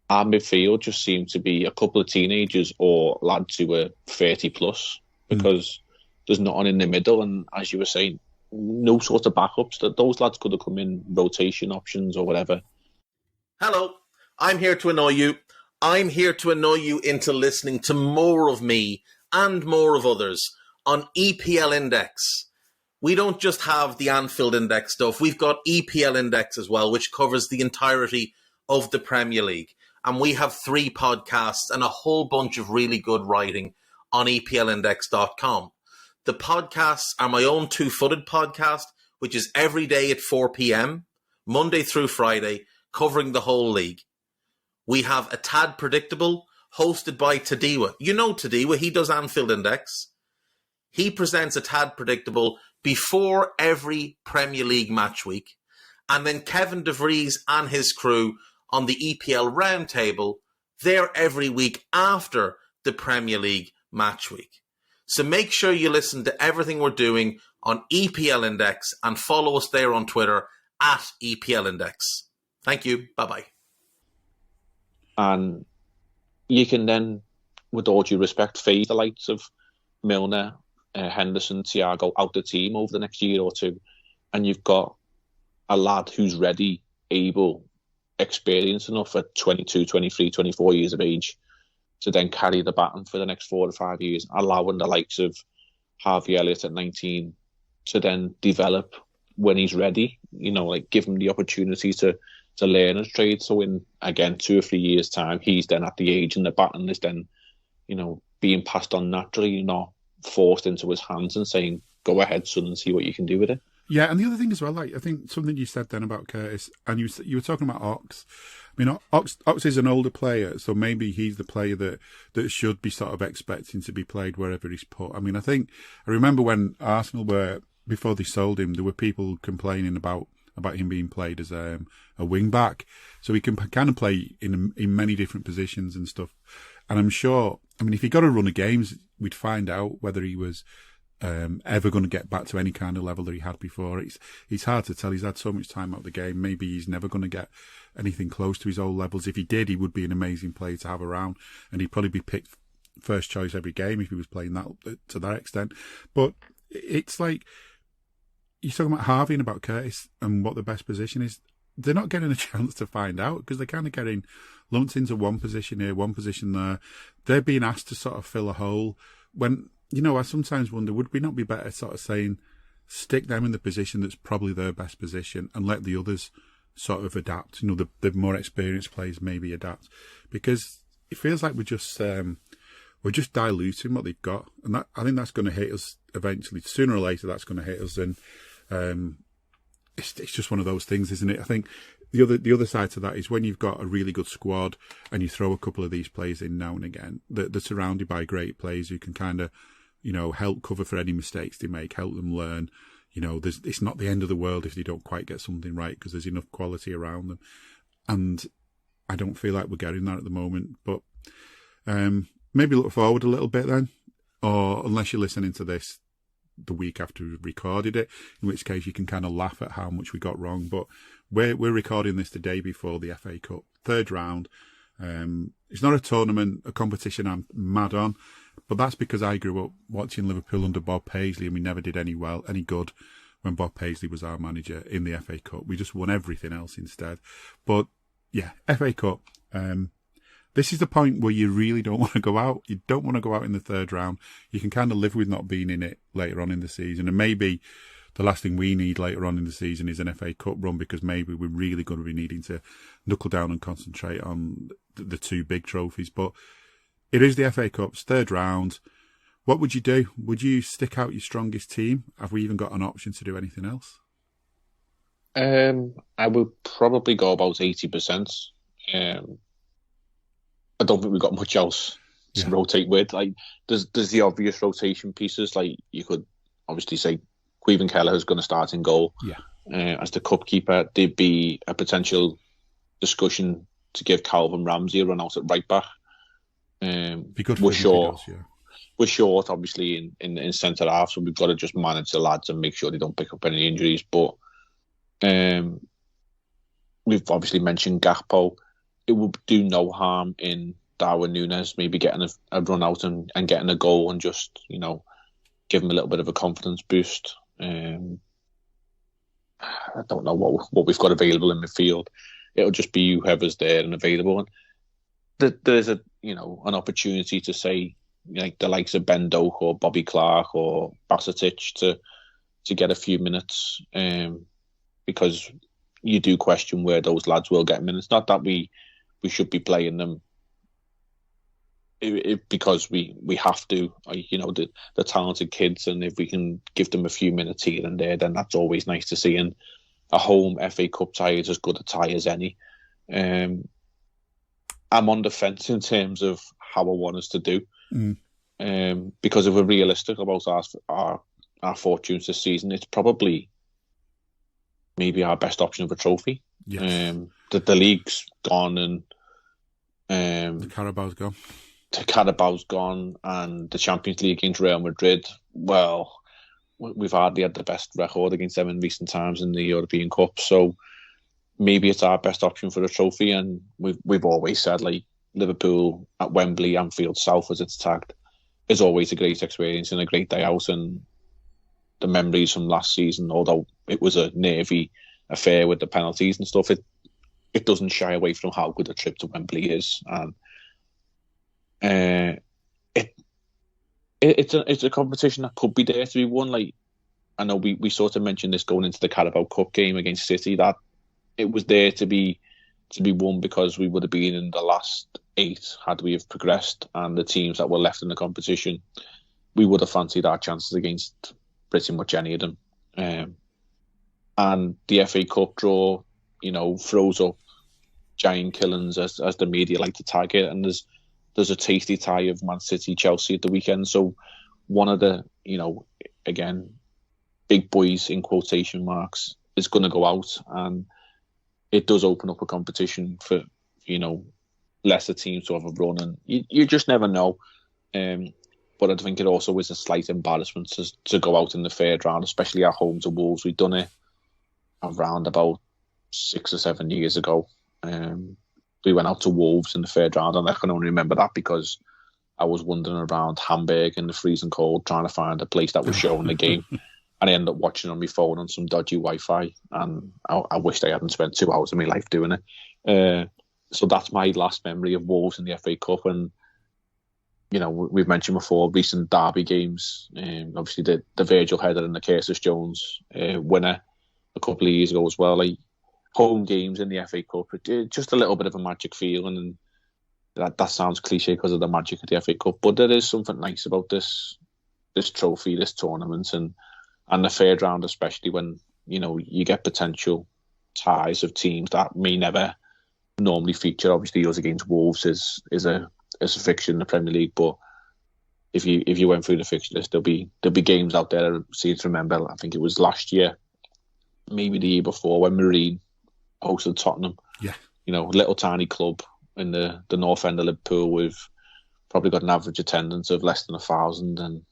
our midfield just seemed to be a couple of teenagers or lads who were 30 plus, because there's no one in the middle. And as you were saying, no sort of backups, that those lads could have come in rotation options or whatever. Hello, I'm here to annoy you. I'm here to annoy you into listening to more of me and more of others on EPL Index. We don't just have the Anfield Index stuff. We've got EPL Index as well, which covers the entirety of the Premier League. And we have 3 podcasts and a whole bunch of really good writing on EPLindex.com. The podcasts are my own Two-Footed podcast, which is every day at 4 p.m, Monday through Friday, covering the whole league. We have A Tad Predictable, hosted by Tadiwa. You know Tadiwa, he does Anfield Index. He presents A Tad Predictable before every Premier League match week. And then Kevin De Vries and his crew on the EPL Roundtable, they're every week after the Premier League match week. So make sure you listen to everything we're doing on EPL Index and follow us there on Twitter at EPL Index. Thank you. Bye-bye. And you can then, with all due respect, fade the likes of Milner, Henderson, Thiago out the team over the next year or two. And you've got a lad who's ready, able, experienced enough at 22, 23, 24 years of age to then carry the baton for the next 4 to 5 years, allowing the likes of Harvey Elliott at 19 to then develop when he's ready, like give him the opportunity to learn his trade. So in, again, 2 or 3 years' time, he's then at the age and the baton is then, being passed on naturally, not forced into his hands and saying, go ahead, son, and see what you can do with it. Yeah, and the other thing as well, I think something you said then about Curtis, and you were talking about Ox. I mean, Ox is an older player, so maybe he's the player that should be sort of expecting to be played wherever he's put. I mean, I remember when Arsenal were, before they sold him, there were people complaining about him being played as a wing back, so he can kind of play in many different positions and stuff. And I'm sure, I mean, if he got a run of games, we'd find out whether he was ever going to get back to any kind of level that he had before. It's hard to tell. He's had so much time out of the game. Maybe he's never going to get anything close to his old levels. If he did, he would be an amazing player to have around, and he'd probably be picked first choice every game if he was playing that to that extent. But it's like, you're talking about Harvey and about Curtis and what the best position is. They're not getting a chance to find out because they're kind of getting lumped into one position here, one position there. They're being asked to sort of fill a hole when, I sometimes wonder, would we not be better sort of saying, stick them in the position that's probably their best position and let the others sort of adapt, the more experienced players maybe adapt, because it feels like we're just diluting what they've got, and I think that's going to hit us eventually. Sooner or later, that's going to hit us, and it's just one of those things, isn't it? I think the other side to that is when you've got a really good squad and you throw a couple of these players in now and again, they're surrounded by great players who can kind of, help cover for any mistakes they make, help them learn. It's not the end of the world if they don't quite get something right because there's enough quality around them. And I don't feel like we're getting that at the moment. But maybe look forward a little bit then, or unless you're listening to this the week after we've recorded it, in which case you can kind of laugh at how much we got wrong. But we're recording this the day before the FA Cup, third round. It's not a tournament, a competition I'm mad on, but that's because I grew up watching Liverpool under Bob Paisley and we never did any good when Bob Paisley was our manager in the FA Cup. We just won everything else instead. But yeah, FA Cup. This is the point where you really don't want to go out. You don't want to go out in the third round. You can kind of live with not being in it later on in the season. And maybe the last thing we need later on in the season is an FA Cup run, because maybe we're really going to be needing to knuckle down and concentrate on the two big trophies. But it is the FA Cup's third round. What would you do? Would you stick out your strongest team? Have we even got an option to do anything else? I would probably go about 80%. I don't think we've got much else to rotate with. Like, there's the obvious rotation pieces. Like, you could obviously say Queven Kelleher's going to start in goal as the cup keeper. There'd be a potential discussion to give Calvin Ramsey a run out at right back. We're short. We're short, obviously, in centre half, so we've got to just manage the lads and make sure they don't pick up any injuries. But we've obviously mentioned Gakpo. It would do no harm in Darwin Núñez maybe getting a run out and getting a goal and just, give him a little bit of a confidence boost. I don't know what we've got available in midfield. It'll just be whoever's there and available. And there's an opportunity to say, like the likes of Ben Doak or Bobby Clark or Basetic to get a few minutes, because you do question where those lads will get minutes. Not that we should be playing them because we have to, the talented kids, and if we can give them a few minutes here and there, then that's always nice to see. And a home FA Cup tie is as good a tie as any. I'm on the fence in terms of how I want us to do, because if we're realistic about our fortunes this season, it's probably maybe our best option of a trophy. Yes. The league's gone and the Carabao's gone. the Carabao's gone and the Champions League against Real Madrid, well, we've hardly had the best record against them in recent times in the European Cup. So maybe it's our best option for a trophy. And we've always said, like, Liverpool at Wembley, Anfield South as it's tagged, is always a great experience and a great day out. And the memories from last season, although it was a nervy affair with the penalties and stuff, it doesn't shy away from how good a trip to Wembley is. And it's a competition that could be there to be won. Like, I know we sort of mentioned this going into the Carabao Cup game against City, that it was there to be won because we would have been in the last 8 had we have progressed, and the teams that were left in the competition, we would have fancied our chances against pretty much any of them. And the FA Cup draw, throws up giant killings as the media like to tag it, and there's a tasty tie of Man City Chelsea at the weekend. So one of the again big boys in quotation marks is going to go out, and it does open up a competition for lesser teams to have a run, and you just never know. But I think it also is a slight embarrassment to go out in the third round, especially at home to Wolves. We've done it around about 6 or 7 years ago. We went out to Wolves in the third round, and I can only remember that because I was wandering around Hamburg in the freezing cold trying to find a place that was showing the game. And I ended up watching on my phone on some dodgy Wi-Fi, and I wished I hadn't spent 2 hours of my life doing it. So that's my last memory of Wolves in the FA Cup. And we've mentioned before recent derby games. Obviously, the Virgil header and the Curtis Jones winner a couple of years ago as well. Like, home games in the FA Cup, just a little bit of a magic feeling, and that sounds cliche because of the magic of the FA Cup, but there is something nice about this trophy, this tournament, and the third round, especially when you get potential ties of teams that may never normally feature. Obviously, us against Wolves is a fixture in the Premier League, but if you went through the fixture list, there'll be games out there I seem to remember. I think it was last year, maybe the year before, when Marine hosted Tottenham. Yeah, little tiny club in the north end of Liverpool. We've probably got an average attendance of less than 1,000, and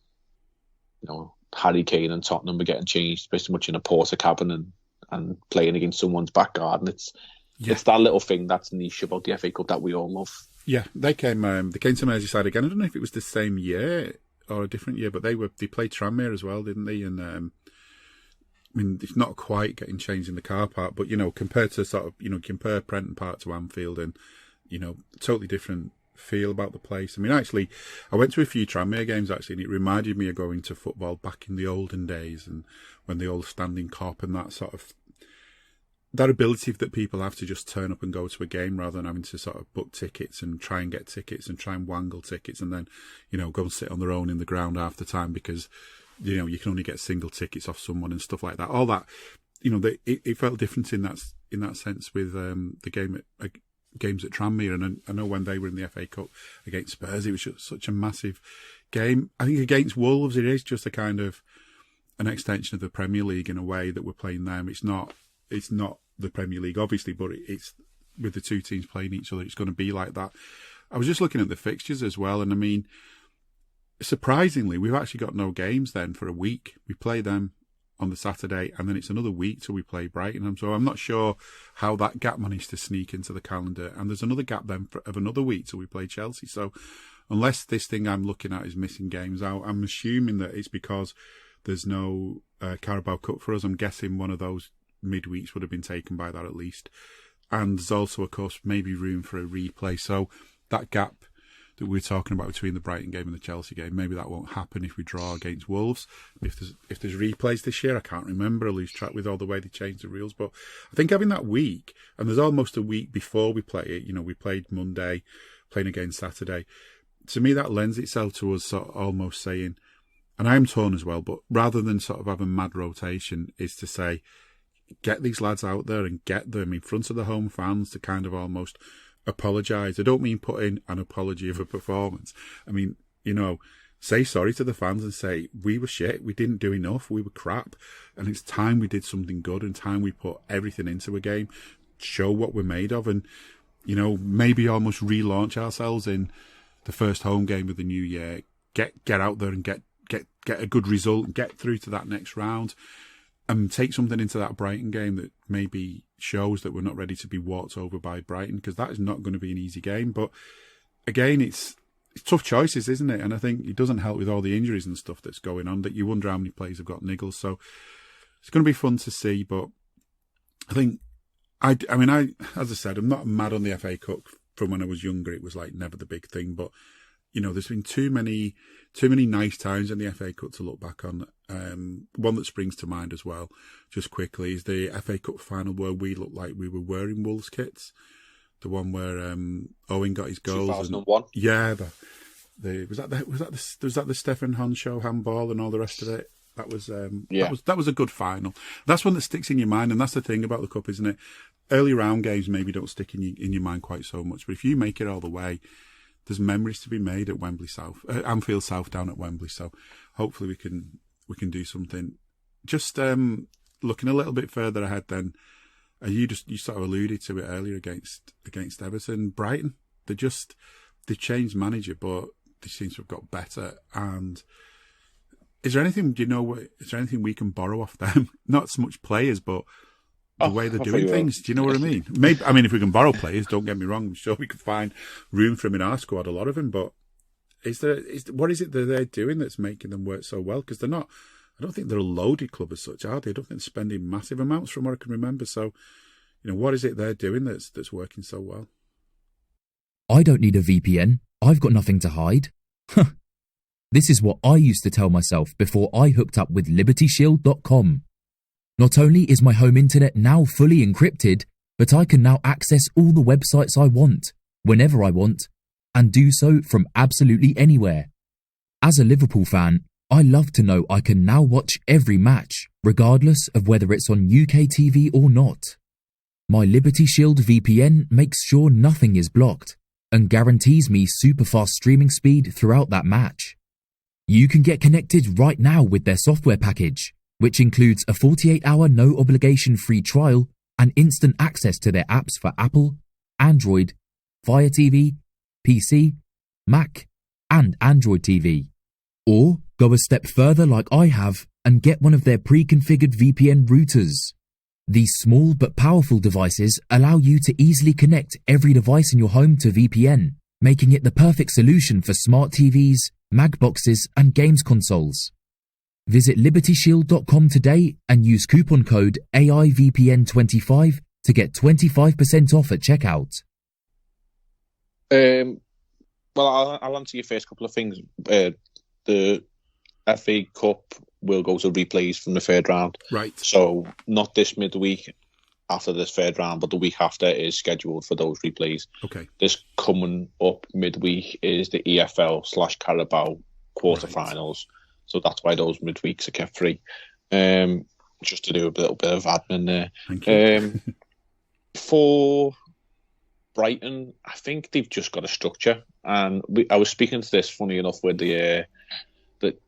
Harry Kane and Tottenham were getting changed pretty much in a porter cabin and playing against someone's back garden. It's that little thing that's niche about the FA Cup that we all love. Yeah, they came to Merseyside again. I don't know if it was the same year or a different year, but they played Tranmere as well, didn't they? And I mean, it's not quite getting changed in the car park, but compared to compare Prenton Park to Anfield, and totally different feel about the place. I mean, actually, I went to a few Tranmere games actually, and it reminded me of going to football back in the olden days, and when the old standing cop and that ability that people have to just turn up and go to a game rather than having to sort of book tickets and try and get tickets and try and wangle tickets and then, go and sit on their own in the ground half the time because, you can only get single tickets off someone and stuff like that. All that, it felt different in that sense with the games at Tranmere. And I know when they were in the FA Cup against Spurs, it was just such a massive game. I think against Wolves, it is just a kind of an extension of the Premier League in a way that we're playing them. It's not the Premier League, obviously, but it's with the two teams playing each other, it's going to be like that. I was just looking at the fixtures as well, and I mean, surprisingly, we've actually got no games then for a week. We play them on the Saturday, and then it's another week till we play Brighton. So I'm not sure how that gap managed to sneak into the calendar. And there's another gap then of another week till we play Chelsea. So unless this thing I'm looking at is missing games out, I'm assuming that it's because there's no Carabao Cup for us. I'm guessing one of those midweeks would have been taken by that at least. And there's also, of course, maybe room for a replay. So that gap that we're talking about between the Brighton game and the Chelsea game, maybe that won't happen if we draw against Wolves. If there's replays this year, I can't remember. I lose track with all the way they changed the rules. But I think having that week, and there's almost a week before we play it, we played Monday, playing again Saturday. To me, that lends itself to us sort of almost saying, and I am torn as well, but rather than sort of having mad rotation, is to say, get these lads out there and get them in front of the home fans to kind of almost apologise. I don't mean put in an apology of a performance. I mean, say sorry to the fans and say, we were shit, we didn't do enough, we were crap, and it's time we did something good and time we put everything into a game, show what we're made of, and, maybe almost relaunch ourselves in the first home game of the new year, get out there and get a good result and get through to that next round, and take something into that Brighton game that maybe shows that we're not ready to be walked over by Brighton, because that is not going to be an easy game. But again, it's tough choices, isn't it? And I think it doesn't help with all the injuries and stuff that's going on, that you wonder how many players have got niggles. So it's going to be fun to see. But I think, I mean, as I said, I'm not mad on the FA Cup. From when I was younger, it was like never the big thing. But, you know, there's been too many nice times in the FA Cup to look back on. One that springs to mind as well, just quickly, is the FA Cup final where we looked like we were wearing Wolves kits. The one where Owen got his goals. 2001. And, yeah, was that the Stefan Honshaw handball and all the rest of it. That was that was a good final. That's one that sticks in your mind, and that's the thing about the cup, isn't it? Early round games maybe don't stick in your mind quite so much, but if you make it all the way, there's memories to be made at Anfield South down at Wembley. So hopefully we can do something. Just looking a little bit further ahead, then. You sort of alluded to it earlier against Everton. Brighton, they changed manager, but they seem to have got better. And is there anything we can borrow off them? Not so much players, but the way they're doing things. Do you know what I mean? Maybe, I mean, if we can borrow players, don't get me wrong, I'm sure we could find room for them in our squad, a lot of them. But what is it that they're doing that's making them work so well? Because they're not. I don't think they're a loaded club as such, are they? I don't think they're spending massive amounts from what I can remember. So, you know, what is it they're doing that's working so well? I don't need a VPN. I've got nothing to hide. This is what I used to tell myself before I hooked up with LibertyShield.com. Not only is my home internet now fully encrypted, but I can now access all the websites I want, whenever I want, and do so from absolutely anywhere. As a Liverpool fan, I love to know I can now watch every match, regardless of whether it's on UK TV or not. My Liberty Shield VPN makes sure nothing is blocked and guarantees me super fast streaming speed throughout that match. You can get connected right now with their software package, which includes a 48-hour no-obligation free trial and instant access to their apps for Apple, Android, Fire TV, PC, Mac, and Android TV. Or go a step further like I have and get one of their pre-configured VPN routers. These small but powerful devices allow you to easily connect every device in your home to VPN, making it the perfect solution for smart TVs, mag boxes, and games consoles. Visit LibertyShield.com today and use coupon code AIVPN25 to get 25% off at checkout. Well, I'll answer your first couple of things. The FA Cup will go to replays from the third round. Right. So not this midweek after this third round, but the week after is scheduled for those replays. Okay. This coming up midweek is the EFL/Carabao quarterfinals. Right. So that's why those midweeks are kept free. Just to do a little bit of admin there. Thank you. For Brighton, I think they've just got a structure. And I was speaking to this, funny enough, with the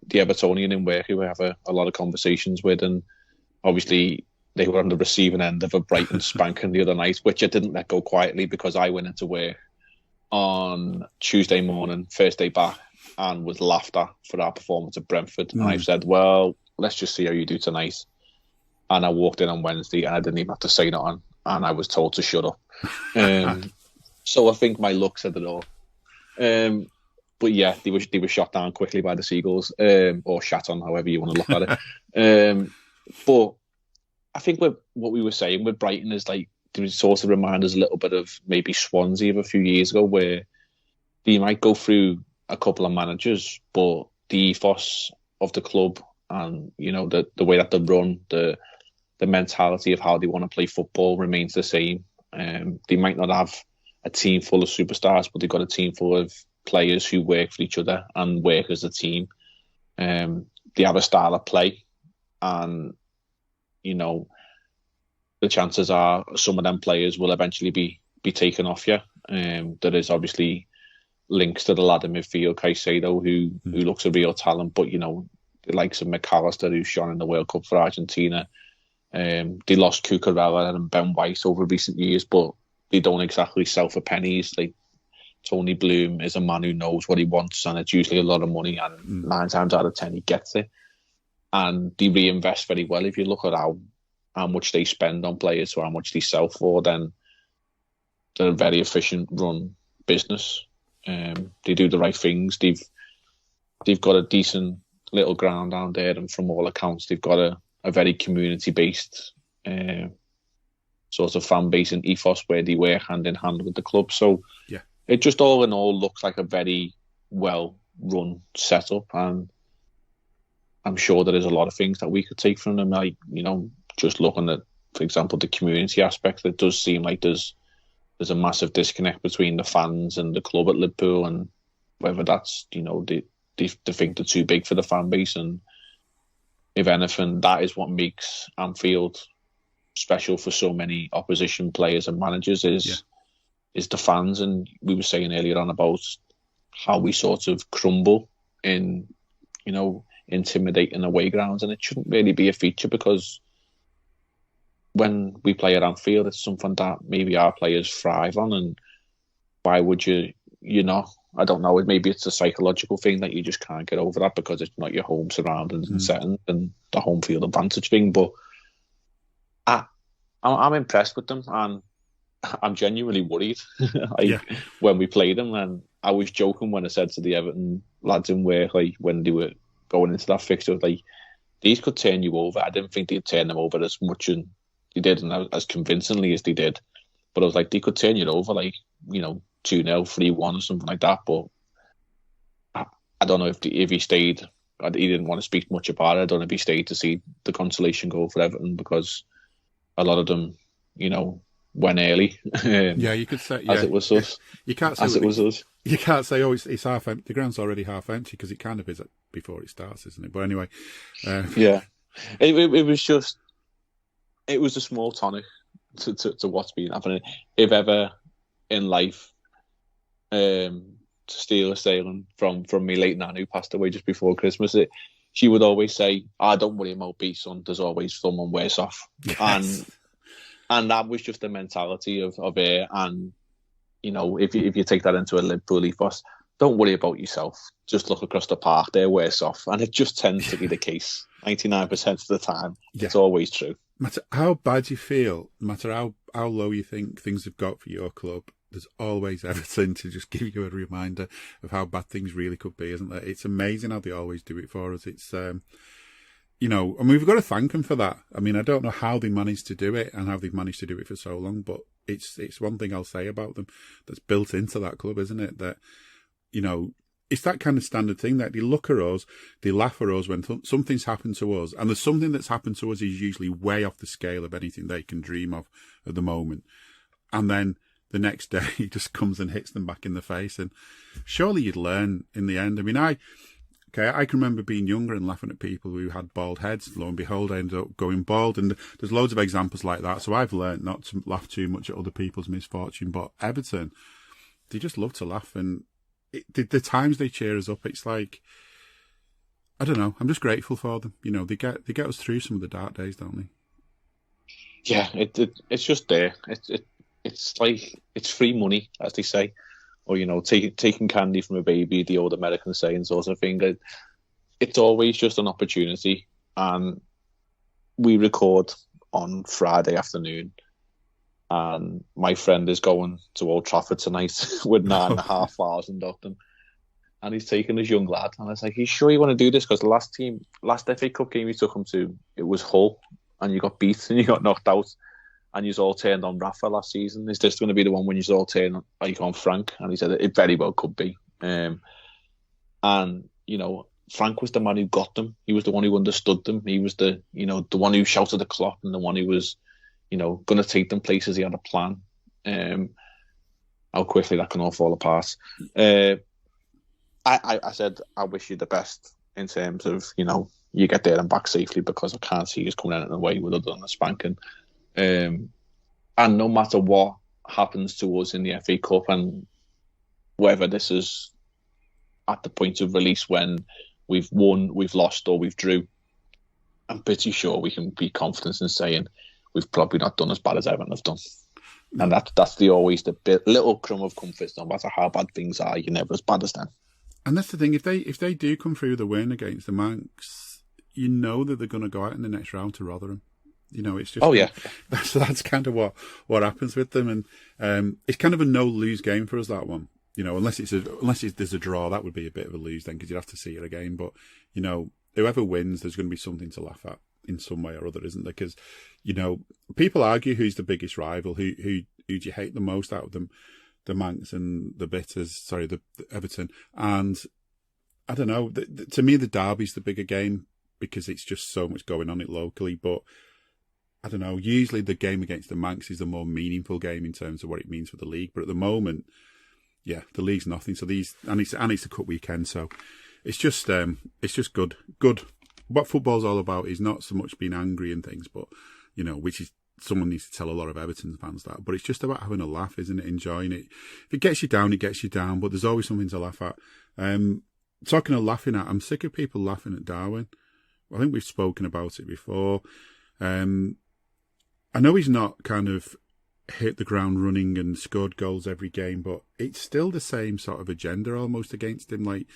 Evertonian in work who we have a lot of conversations with, and obviously they were on the receiving end of a Brighton spanking the other night, which I didn't let go quietly because I went into work on Tuesday morning, first day back, and was laughed at for our performance at Brentford. And I've said, well, let's just see how you do tonight. And I walked in on Wednesday and I didn't even have to say nothing, and I was told to shut up. So I think my luck said it all. But yeah, they were shot down quickly by the Seagulls, or shat on, however you want to look at it. But I think what we were saying with Brighton is like, it sort of reminds us a little bit of maybe Swansea of a few years ago, where they might go through a couple of managers, but the ethos of the club and, you know, the way that they run, the mentality of how they want to play football remains the same. They might not have a team full of superstars, but they've got a team full of players who work for each other and work as a team. They have a style of play, and, you know, the chances are some of them players will eventually be taken off you. There is obviously links to the lad in midfield, Caicedo, who looks a real talent, but, you know, the likes of McAllister, who's shone in the World Cup for Argentina. They lost Cucurella and Ben White over recent years, but they don't exactly sell for pennies. Tony Bloom is a man who knows what he wants, and it's usually a lot of money, and 9 times out of 10 he gets it. And they reinvest very well. If you look at how much they spend on players or how much they sell for, then they're a very efficient run business. They do the right things. They've got a decent little ground down there, and from all accounts, they've got a very community-based sort of fan base and ethos where they work hand in hand with the club. So it just all in all looks like a very well-run setup, and I'm sure there is a lot of things that we could take from them. Like, you know, just looking at, for example, the community aspect, it does seem like there's a massive disconnect between the fans and the club at Liverpool, and whether that's, you know, they think they're too big for the fan base, and if anything, that is what makes Anfield special for so many opposition players and managers is the fans. And we were saying earlier on about how we sort of crumble in, you know, intimidating away grounds, and it shouldn't really be a feature, because when we play at Anfield, it's something that maybe our players thrive on, and why would you not? I don't know. Maybe it's a psychological thing that you just can't get over that because it's not your home surroundings and setting and the home field advantage thing. But I'm impressed with them, and I'm genuinely worried when we play them. And I was joking when I said to the Everton lads in work, like when they were going into that fixture, like, these could turn you over. I didn't think they'd turn them over as much, and they did, and as convincingly as they did. But I was like, they could turn you over, like, you know, 2-0, 3-1 or something like that. But I don't know if he stayed. He didn't want to speak much about it. I don't know if he stayed to see the consolation goal for Everton, because a lot of them, you know, went early. You could say as it was us. You can't say as it was us. You can't say, oh, it's half empty. The ground's already half empty, because it kind of is before it starts, isn't it? But anyway, it was just, it was a small tonic to what's been happening. If ever in life, to steal a saying from my late nan, who passed away just before Christmas, she would always say, don't worry about B, son, there's always someone worse off. Yes. And that was just the mentality of her. And, you know, if you take that into a Liverpool ethos, don't worry about yourself. Just look across the park, they're worse off. And it just tends to be the case 99% of the time. It's always true. No matter how bad you feel, no matter how low you think things have got for your club, there's always Everton to just give you a reminder of how bad things really could be, isn't there? It's amazing how they always do it for us. It's, you know, I mean, we've got to thank them for that. I mean, I don't know how they managed to do it and how they've managed to do it for so long, but it's one thing I'll say about them that's built into that club, isn't it? That, you know, it's that kind of standard thing that they look at us, they laugh at us when something's happened to us, and there's something that's happened to us is usually way off the scale of anything they can dream of at the moment. And then the next day he just comes and hits them back in the face, and surely you'd learn in the end. I mean, I can remember being younger and laughing at people who had bald heads. Lo and behold, I ended up going bald, and there's loads of examples like that. So I've learned not to laugh too much at other people's misfortune. But Everton, they just love to laugh, and the times they cheer us up, it's like, I don't know. I'm just grateful for them. You know, they get us through some of the dark days, don't they? Yeah, it's just there. It's like, it's free money, as they say, or, you know, taking candy from a baby, the old American saying sort of thing. It's always just an opportunity, and we record on Friday afternoon, and my friend is going to Old Trafford tonight with 9,500 of them, and he's taking his young lad, and I was like, "Are you sure you want to do this?" Because the last FA Cup game you took him to, it was Hull, and you got beat and you got knocked out, and you all turned on Rafa last season. Is this going to be the one when you all turn like on Frank? And he said it very well could be. And, you know, Frank was the man who got them. He was the one who understood them. He was the one who shouted the clock, and the one who was, you know, going to take them places. He had a plan. How quickly that can all fall apart. I said, I wish you the best in terms of, you know, you get there and back safely, because I can't see you coming out in the way with other than a spanking. And no matter what happens to us in the FA Cup, and whether this is at the point of release when we've won, we've lost, or we've drew, I'm pretty sure we can be confident in saying we've probably not done as bad as Everton have done. And that's always the little crumb of comfort. No matter how bad things are, you're never as bad as them. And that's the thing. If they do come through the win against the Manx, you know that they're going to go out in the next round to Rotherham. It's just that's kind of what happens with them, and it's kind of a no-lose game for us, that one. Unless there's a draw, that would be a bit of a lose then, because you'd have to see it again. But whoever wins, there's going to be something to laugh at in some way or other, isn't there? Because people argue who's the biggest rival, who do you hate the most out of them, the Manx and the the Everton, and I don't know. To me, the derby's the bigger game because it's just so much going on it locally, but. I don't know, usually the game against the Manx is the more meaningful game in terms of what it means for the league. But at the moment, the league's nothing. So and it's a cup weekend, so it's just good. Good. What football's all about is not so much being angry and things, but which is someone needs to tell a lot of Everton fans that. But it's just about having a laugh, isn't it? Enjoying it. If it gets you down, it gets you down. But there's always something to laugh at. Talking of laughing at, I'm sick of people laughing at Darwin. I think we've spoken about it before. I know he's not kind of hit the ground running and scored goals every game, but it's still the same sort of agenda almost against him. Like,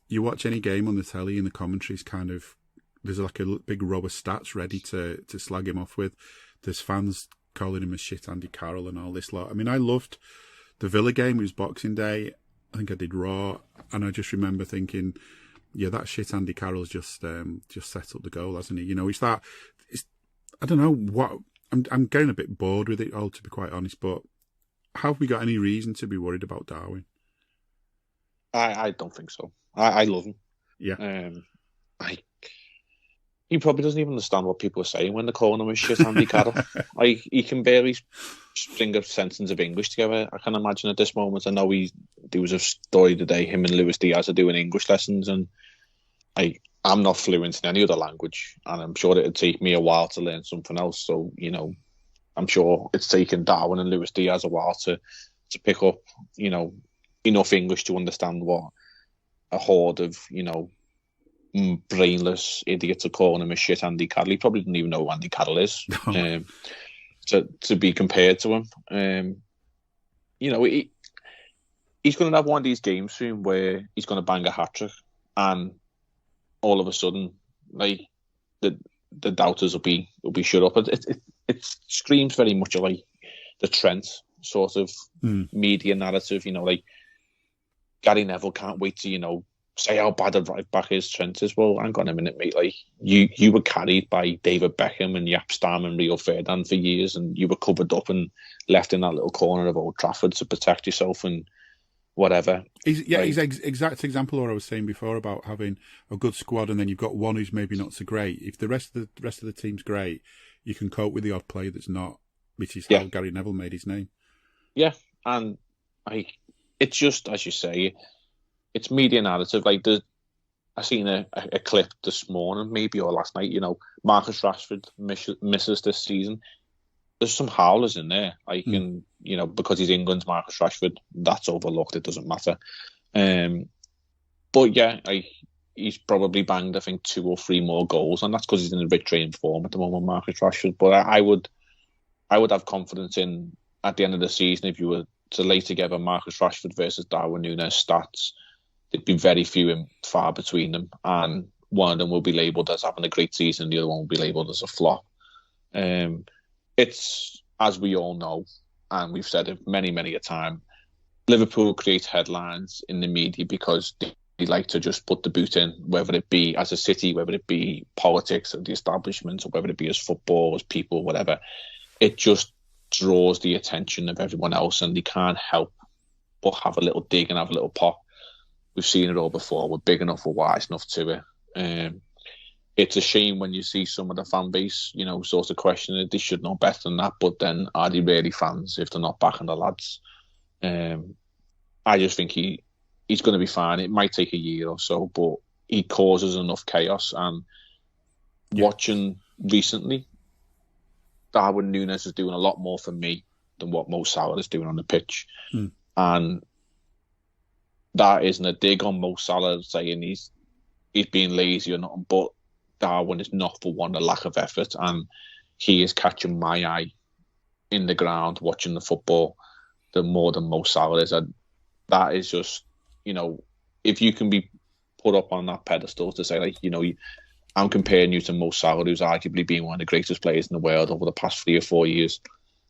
you watch any game on the telly and the commentary's kind of, there's like a big row of stats ready to slag him off with. There's fans calling him a shit Andy Carroll and all this lot. I mean, I loved the Villa game. It was Boxing Day. I think I did Raw, and I just remember thinking, that shit Andy Carroll's just set up the goal, hasn't he? I don't know what. I'm getting a bit bored with it all, to be quite honest, but have we got any reason to be worried about Darwin? I don't think so. I love him. Yeah. He probably doesn't even understand what people are saying when they're calling him a shit Andy Carroll. He can barely string a sentence of English together, I can imagine, at this moment. I know there was a story today, him and Luis Diaz are doing English lessons, and I'm not fluent in any other language, and I'm sure it'd take me a while to learn something else. So, I'm sure it's taken Darwin and Luis Diaz a while to pick up, enough English to understand what a horde of, brainless idiots are calling him a shit Andy Carroll. He probably didn't even know who Andy Carroll is, to be compared to him. He's going to have one of these games soon where he's going to bang a hat-trick, and all of a sudden, like, the doubters will be shut up. It screams very much like the Trent sort of media narrative. Like, Gary Neville can't wait to say how bad a right back is Trent is. Well, hang on a minute, mate. Like, you were carried by David Beckham and Jaap Stam and Rio Ferdinand for years, and you were covered up and left in that little corner of Old Trafford to protect yourself and whatever. He's exact example of what I was saying before about having a good squad, and then you've got one who's maybe not so great. If the rest of the team's great, you can cope with the odd play that's not, which is how Gary Neville made his name. Yeah, and it's just, as you say, it's media narrative. Like, I seen a clip this morning, maybe, or last night. Marcus Rashford misses this season. There's some howlers in there. And because he's England's Marcus Rashford, that's overlooked. It doesn't matter. But yeah, he's probably banged, I think, 2 or 3 more goals, and that's because he's in a bit trained form at the moment, Marcus Rashford. But I would have confidence in, at the end of the season, if you were to lay together Marcus Rashford versus Darwin Núñez stats, there'd be very few and far between them, and one of them will be labelled as having a great season, and the other one will be labelled as a flop. It's, as we all know, and we've said it many, many a time, Liverpool creates headlines in the media because they like to just put the boot in, whether it be as a city, whether it be politics of the establishment, or whether it be as football, as people, whatever. It just draws the attention of everyone else, and they can't help but have a little dig and have a little pop. We've seen it all before. We're big enough, we're wise enough to it. It's a shame when you see some of the fan base, sort of questioning it. They should know better than that, but then are they really fans if they're not backing the lads? I just think he's going to be fine. It might take a year or so, but he causes enough chaos. And watching recently, Darwin Núñez is doing a lot more for me than what Mo Salah is doing on the pitch. And that isn't a dig on Mo Salah saying he's being lazy or nothing, but Darwin is not for one a lack of effort, and he is catching my eye in the ground watching the football than more than Mo Salah is. And that is just, if you can be put up on that pedestal to say, like, I'm comparing you to Mo Salah, who's arguably been one of the greatest players in the world over the past 3 or 4 years.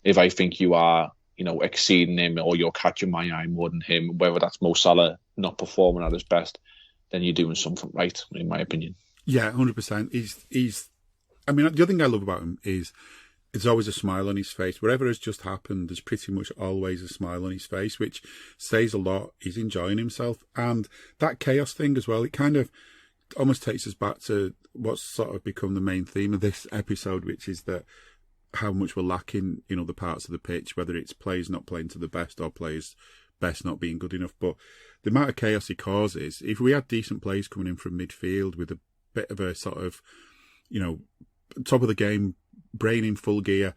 If I think you are, exceeding him, or you're catching my eye more than him, whether that's Mo Salah not performing at his best, then you're doing something right, in my opinion. Yeah, 100%. I mean, the other thing I love about him is there's always a smile on his face. Whatever has just happened, there's pretty much always a smile on his face, which says a lot. He's enjoying himself. And that chaos thing as well, it kind of almost takes us back to what's sort of become the main theme of this episode, which is that how much we're lacking in other parts of the pitch, whether it's players not playing to the best or players best not being good enough. But the amount of chaos he causes, if we had decent players coming in from midfield with a bit of a sort of, top of the game, brain in full gear,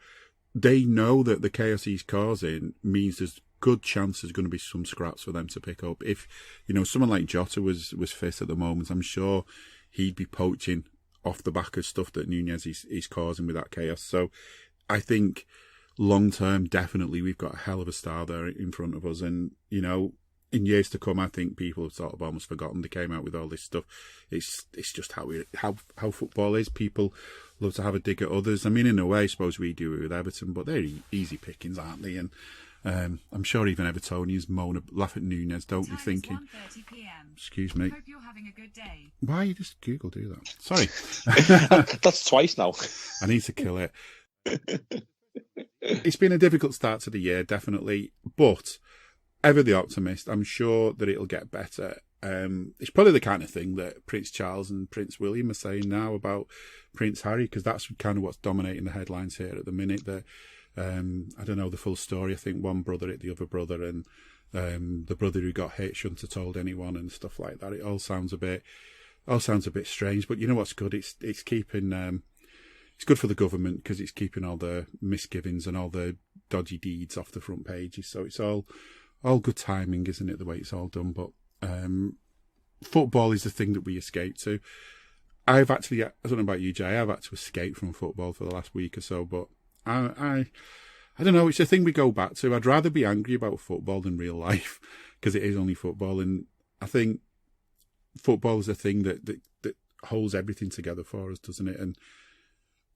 they know that the chaos he's causing means there's good chance there's going to be some scraps for them to pick up. If, someone like Jota was fit at the moment, I'm sure he'd be poaching off the back of stuff that Nunez is causing with that chaos. So I think long term, definitely we've got a hell of a star there in front of us. And, in years to come, I think people have sort of almost forgotten they came out with all this stuff. It's just how football is. People love to have a dig at others. I mean, in a way, I suppose we do it with Everton, but they're easy pickings, aren't they? And I'm sure even Evertonians laugh at Nunez, don't be thinking. Excuse me. Hope you're having a good day. Why you just Google do that? Sorry. That's twice now. I need to kill it. It's been a difficult start to the year, definitely, but ever the optimist, I'm sure that it'll get better. It's probably the kind of thing that Prince Charles and Prince William are saying now about Prince Harry, because that's kind of what's dominating the headlines here at the minute. That I don't know the full story. I think one brother hit the other brother, and the brother who got hit shouldn't have told anyone and stuff like that. It all sounds a bit strange. But you know what's good? It's keeping it's good for the government, because it's keeping all the misgivings and all the dodgy deeds off the front pages. So it's all good timing, isn't it, the way it's all done? But football is the thing that we escape to. I don't know about you, Jay, I've had to escape from football for the last week or so, but I don't know, it's a thing we go back to. I'd rather be angry about football than real life, because it is only football, and I think football is a thing that holds everything together for us, doesn't it? And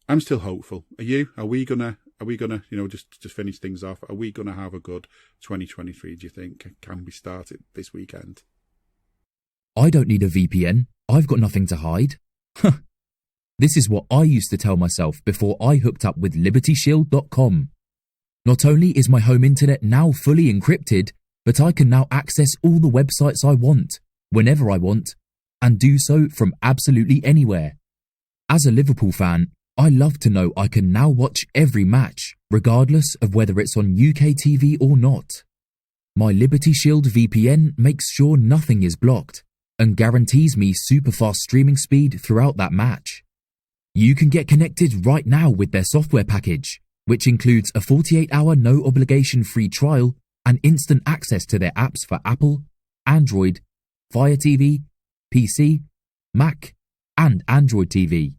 I'm still hopeful. Are you? Are we gonna, just finish things off? Are we gonna have a good 2023? Do you think? Can we start it this weekend? I don't need a VPN. I've got nothing to hide. This is what I used to tell myself before I hooked up with LibertyShield.com. Not only is my home internet now fully encrypted, but I can now access all the websites I want, whenever I want, and do so from absolutely anywhere. As a Liverpool fan, I love to know I can now watch every match, regardless of whether it's on UK TV or not. My Liberty Shield VPN makes sure nothing is blocked and guarantees me super fast streaming speed throughout that match. You can get connected right now with their software package, which includes a 48-hour no-obligation free trial and instant access to their apps for Apple, Android, Fire TV, PC, Mac, and Android TV.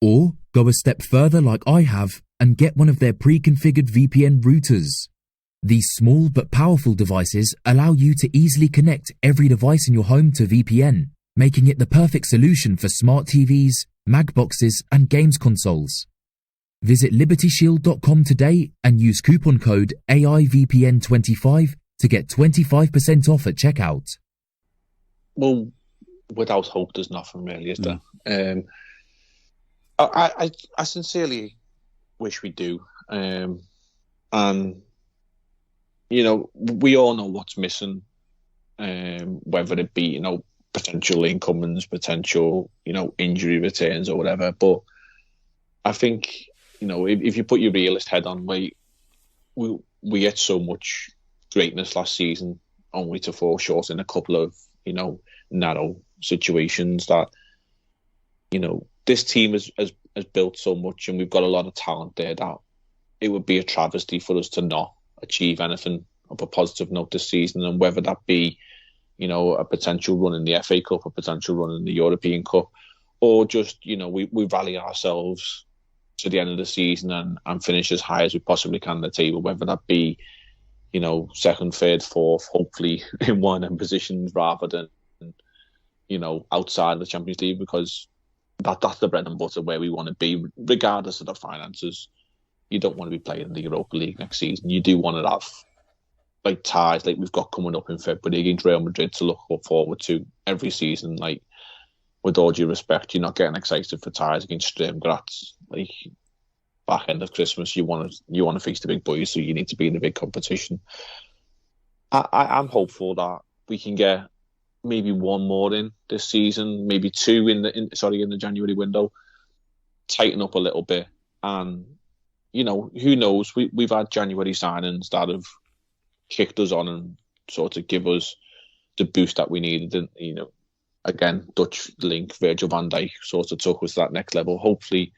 Or go a step further like I have and get one of their pre-configured VPN routers. These small but powerful devices allow you to easily connect every device in your home to VPN, making it the perfect solution for smart TVs, Mag boxes, and games consoles. Visit LibertyShield.com today and use coupon code AIVPN25 to get 25% off at checkout. Well, without hope, there's nothing really, is there? I sincerely wish we do. And, we all know what's missing, whether it be, potential incomings, potential, injury returns or whatever. But I think, if you put your realist head on, we had so much greatness last season, only to fall short in a couple of, narrow situations that, this team has built so much, and we've got a lot of talent there, that it would be a travesty for us to not achieve anything of a positive note this season. And whether that be, a potential run in the FA Cup, a potential run in the European Cup, or just, we rally ourselves to the end of the season and finish as high as we possibly can on the table, whether that be, second, third, fourth, hopefully in one of them positions rather than, outside of the Champions League, because that's the bread and butter where we want to be, regardless of the finances. You don't want to be playing in the Europa League next season. You do want to have like ties like we've got coming up in February against Real Madrid to look forward to every season. Like, with all due respect, you're not getting excited for ties against Sturm Graz. Like, back end of Christmas, you want to face the big boys, so you need to be in the big competition. I'm hopeful that we can get maybe one more in this season, maybe two in the January window, tighten up a little bit, and who knows? We've had January signings that have kicked us on and sort of give us the boost that we needed. And again, Dutch link, Virgil van Dijk sort of took us to that next level. Hopefully,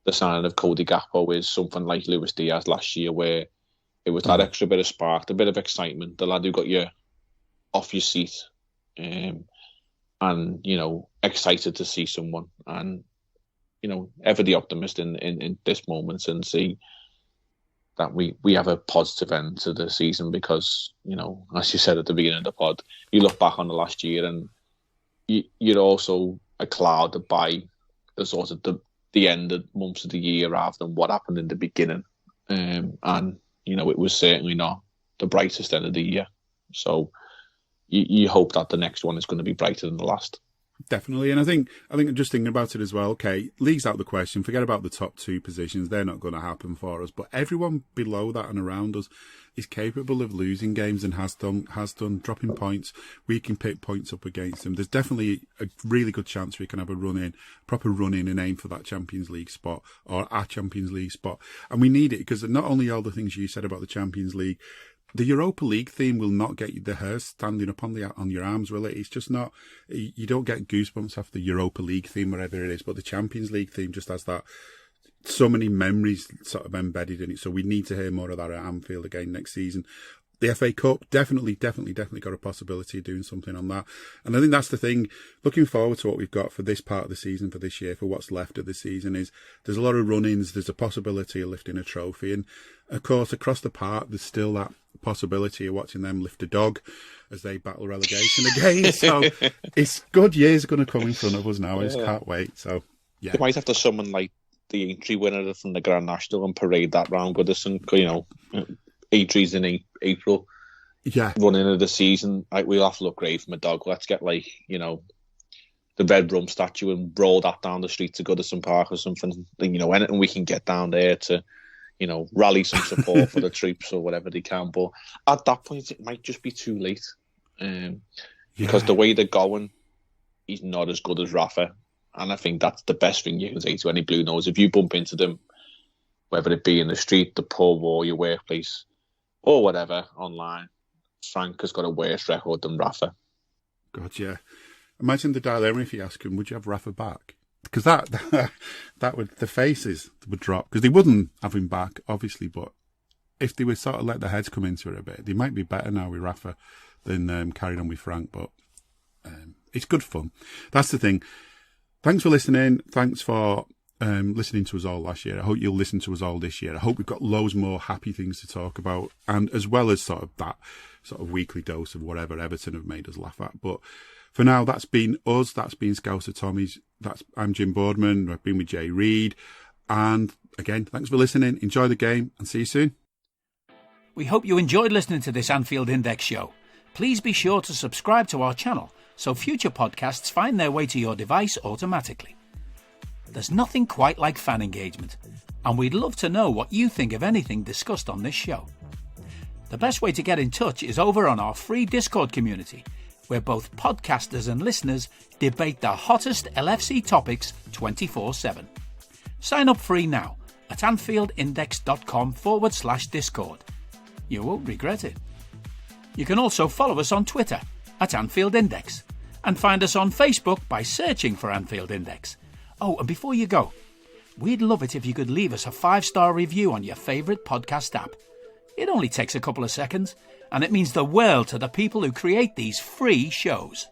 the signing of Cody Gakpo is something like Luis Diaz last year, where it was that extra bit of spark, a bit of excitement, the lad who got you off your seat, and excited to see someone, and ever the optimist in this moment, and see that we have a positive end to the season, because as you said at the beginning of the pod, you look back on the last year and you're also clouded by the sort of the end of months of the year rather than what happened in the beginning, and it was certainly not the brightest end of the year. So you hope that the next one is going to be brighter than the last. Definitely, and I think just thinking about it as well. Okay, league's out of the question. Forget about the top two positions; they're not going to happen for us. But everyone below that and around us is capable of losing games and has done dropping points. We can pick points up against them. There's definitely a really good chance we can have a proper run in and aim for that Champions League spot, or our Champions League spot. And we need it, because not only all the things you said about the Champions League, the Europa League theme will not get you the hairs standing up on your arms, will it? It's just not. You don't get goosebumps after the Europa League theme, wherever it is. But the Champions League theme just has that, so many memories sort of embedded in it. So we need to hear more of that at Anfield again next season. The FA Cup, definitely got a possibility of doing something on that. And I think that's the thing. Looking forward to what we've got for this part of the season, for this year, for what's left of the season, is there's a lot of run-ins. There's a possibility of lifting a trophy. And, of course, across the park, there's still that possibility of watching them lift a dog as they battle relegation again. So it's good years going to come in front of us now. I just can't wait. So, yeah. They might have to summon, like, the entry winner from the Grand National and parade that round with us, and, entries in April, running of the season. Like, we'll have to look great from a dog. Let's get the red rum statue and roll that down the street to Goodison Park or something. Anything we can get down there to, rally some support for the troops or whatever they can. But at that point, it might just be too late, because the way they're going, he's not as good as Rafa, and I think that's the best thing you can say to any Blue Nose. If you bump into them, whether it be in the street, the pub, or your workplace, or whatever, online, Frank has got a worse record than Rafa. God, yeah. Imagine the dilemma if you ask him, would you have Rafa back? Because that would, the faces would drop, because they wouldn't have him back, obviously, but if they would sort of let their heads come into it a bit, they might be better now with Rafa than carried on with Frank, but it's good fun. That's the thing. Thanks for listening. Thanks for listening to us all last year. I hope you'll listen to us all this year. I hope we've got loads more happy things to talk about, and as well as sort of that sort of weekly dose of whatever Everton have made us laugh at. But for now, that's been us. That's been Scouser Tommies. I'm Jim Boardman. I've been with Jay Reid. And again, thanks for listening. Enjoy the game and see you soon. We hope you enjoyed listening to this Anfield Index show. Please be sure to subscribe to our channel so future podcasts find their way to your device automatically. There's nothing quite like fan engagement, and we'd love to know what you think of anything discussed on this show. The best way to get in touch is over on our free Discord community, where both podcasters and listeners debate the hottest LFC topics 24/7. Sign up free now at anfieldindex.com/Discord. You won't regret it. You can also follow us on Twitter at Anfield Index, and find us on Facebook by searching for Anfield Index. Oh, and before you go, we'd love it if you could leave us a 5-star review on your favourite podcast app. It only takes a couple of seconds, and it means the world to the people who create these free shows.